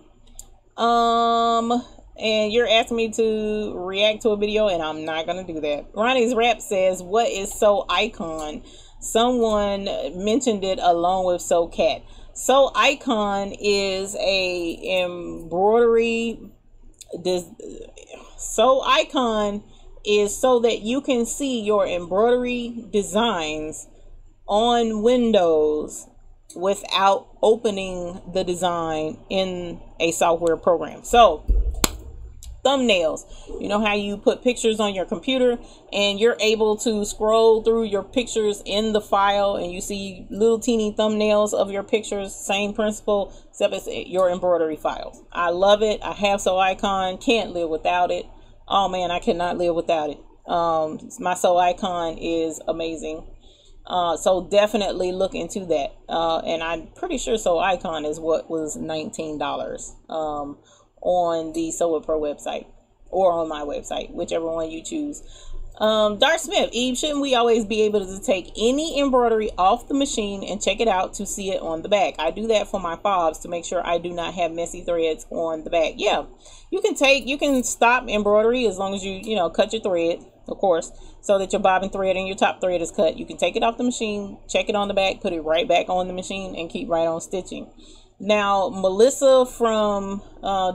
And you're asking me to react to a video, and I'm not gonna do that. Ronnie's Rap says, what is So Icon? Someone mentioned it along with So Cat. So Icon is a embroidery. So Icon is so that you can see your embroidery designs on Windows without opening the design in a software program. So thumbnails, you know how you put pictures on your computer and you're able to scroll through your pictures in the file and you see little teeny thumbnails of your pictures. Same principle, except it's your embroidery files. I love it. I have So Icon, can't live without it. Oh man, I cannot live without it. My So Icon is amazing. So definitely look into that. And I'm pretty sure So Icon is what was $19 on the Solar Pro website or on my website, whichever one you choose. Dark Smith, Eve, shouldn't we always be able to take any embroidery off the machine and check it out to see it on the back? I do that for my fobs to make sure I do not have messy threads on the back. Yeah, you can stop embroidery as long as you cut your thread, of course, so that your bobbin thread and your top thread is cut. You can take it off the machine, check it on the back, put it right back on the machine, and keep right on stitching. Now, Melissa from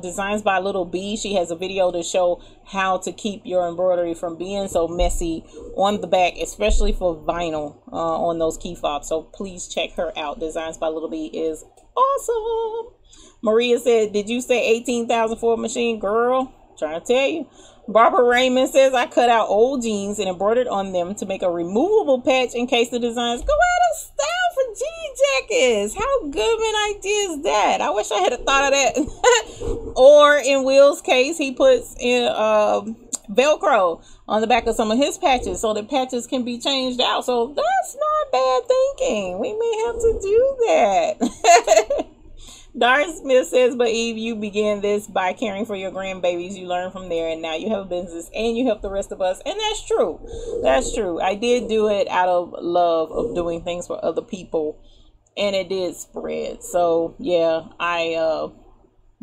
Designs by Little B, she has a video to show how to keep your embroidery from being so messy on the back, especially for vinyl on those key fobs. So please check her out. Designs by Little B is awesome. Maria said, did you say $18,000 for a machine? Girl, trying to tell you. Barbara Raymond says, I cut out old jeans and embroidered on them to make a removable patch in case the designs go out of style for jean jackets. How good of an idea is that? I wish I had thought of that. Or in Will's case, he puts in Velcro on the back of some of his patches so that patches can be changed out. So that's not bad thinking. We may have to do that. Dark Smith says, but Eve, you began this by caring for your grandbabies. You learn from there, and now you have a business and you help the rest of us. And that's true. That's true. I did do it out of love of doing things for other people, and it did spread. So yeah, I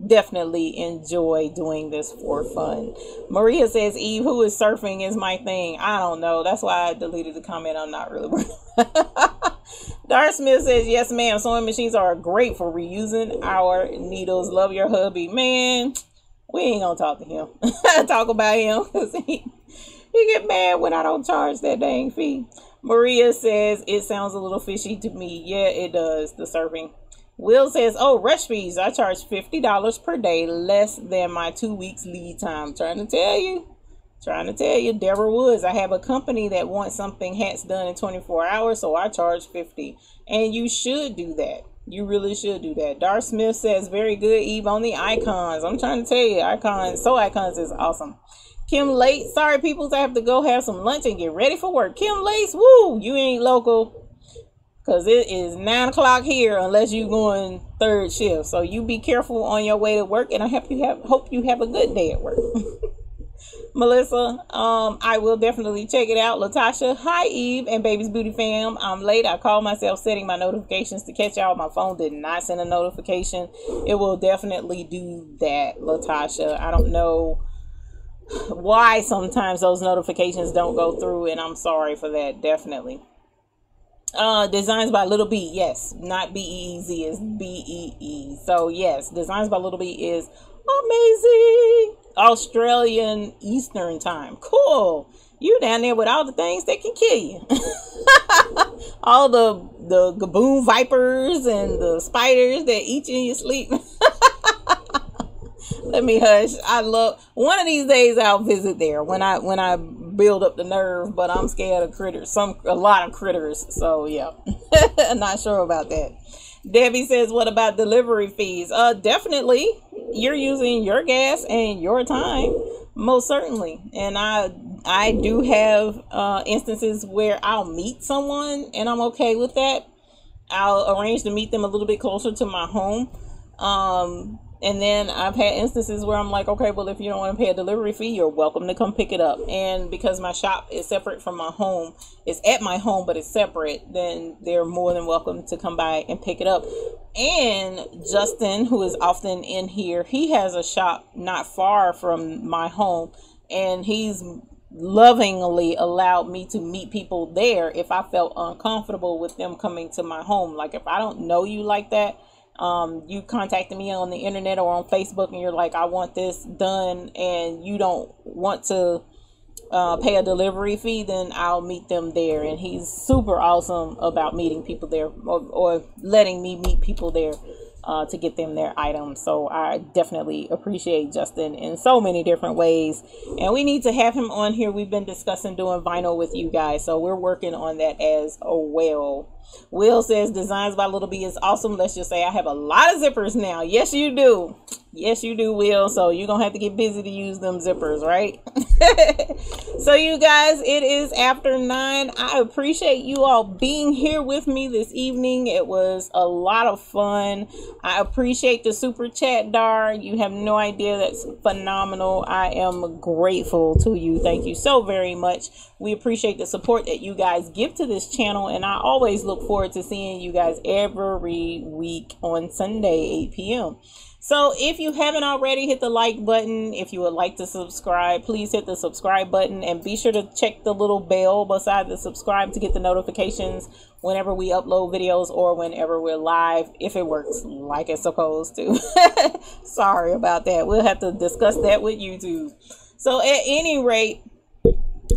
definitely enjoy doing this for fun. Maria says, Eve, who is surfing is my thing. I don't know. That's why I deleted the comment. I'm not really worried. Dark Smith says, yes, ma'am. Sewing machines are great for reusing our needles. Love your hubby. Man, we ain't gonna talk to him. Talk about him because he get mad when I don't charge that dang fee. Maria says, it sounds a little fishy to me. Yeah, it does, the surfing. Will says, oh, rush fees. I charge $50 per day, less than my 2 weeks lead time. Trying to tell you. Deborah Woods, I have a company that wants something hats done in 24 hours, so I charge $50. And you should do that. You really should do that. Dark Smith says, very good, Eve, on the icons. I'm trying to tell you, icons, So Icons is awesome. Kim Lace, sorry, peoples, I have to go have some lunch and get ready for work. Kim Lace, woo, you ain't local. Because it is 9 o'clock here unless you're going third shift. So you be careful on your way to work, and I hope you have a good day at work. Melissa, I will definitely check it out. Latasha, hi Eve and Baby's Booty Fam. I'm late. I called myself setting my notifications to catch y'all. My phone did not send a notification. It will definitely do that, Latasha. I don't know why sometimes those notifications don't go through, and I'm sorry for that. Definitely. Designs by Little B, yes, not B-E-E-Z, it's B-E-E. So yes, Designs by Little B is amazing. Australian Eastern Time. Cool. You down there with all the things that can kill you. All the gaboon vipers and the spiders that eat you in your sleep. Let me hush. I love, one of these days I'll visit there when I build up the nerve, but I'm scared of critters, a lot of critters. So yeah. I'm not sure about that. Debbie says, what about delivery fees? Definitely. you're using your gas and your time, most certainly. And I do have instances where I'll meet someone and I'm okay with that. I'll arrange to meet them a little bit closer to my home. And then I've had instances where I'm like, okay, well, if you don't want to pay a delivery fee, you're welcome to come pick it up. And because my shop is separate from my home, it's at my home, but it's separate, then they're more than welcome to come by and pick it up. And Justin, who is often in here, he has a shop not far from my home, and he's lovingly allowed me to meet people there if I felt uncomfortable with them coming to my home. Like if I don't know you like that, you contacted me on the internet or on Facebook and you're like, I want this done, and you don't want to pay a delivery fee, then I'll meet them there. And he's super awesome about meeting people there, or letting me meet people there to get them their items. So I definitely appreciate Justin in so many different ways, and we need to have him on here. We've been discussing doing vinyl with you guys, so we're working on that as well. Will says Designs by Little B is awesome. Let's just say I have a lot of zippers now. Yes, you do. Yes, you do, Will. So you're going to have to get busy to use them zippers, right? So you guys, it is after 9. I appreciate you all being here with me this evening. It was a lot of fun. I appreciate the super chat, Dar. You have no idea. That's phenomenal. I am grateful to you. Thank you so very much. We appreciate the support that you guys give to this channel, and I always look forward to seeing you guys every week on Sunday, 8 p.m. So if you haven't already, hit the like button. If you would like to subscribe, please hit the subscribe button, and be sure to check the little bell beside the subscribe to get the notifications whenever we upload videos or whenever we're live, if it works like it's supposed to. Sorry about that. We'll have to discuss that with YouTube. So at any rate,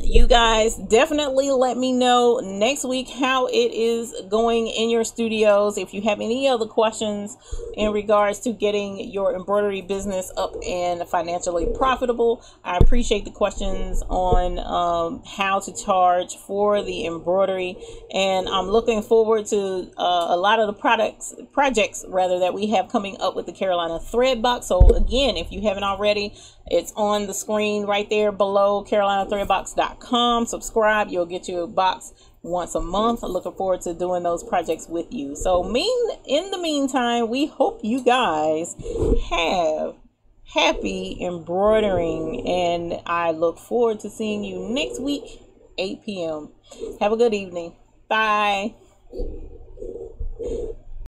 you guys definitely let me know next week how it is going in your studios. If you have any other questions in regards to getting your embroidery business up and financially profitable, I appreciate the questions on how to charge for the embroidery, and I'm looking forward to a lot of the projects that we have coming up with the Carolina Thread Box. So again, if you haven't already, it's on the screen right there below, carolinathreadbox.com. Subscribe. You'll get your box once a month. I'm looking forward to doing those projects with you. So in the meantime, we hope you guys have happy embroidering, and I look forward to seeing you next week, 8 p.m. Have a good evening. Bye.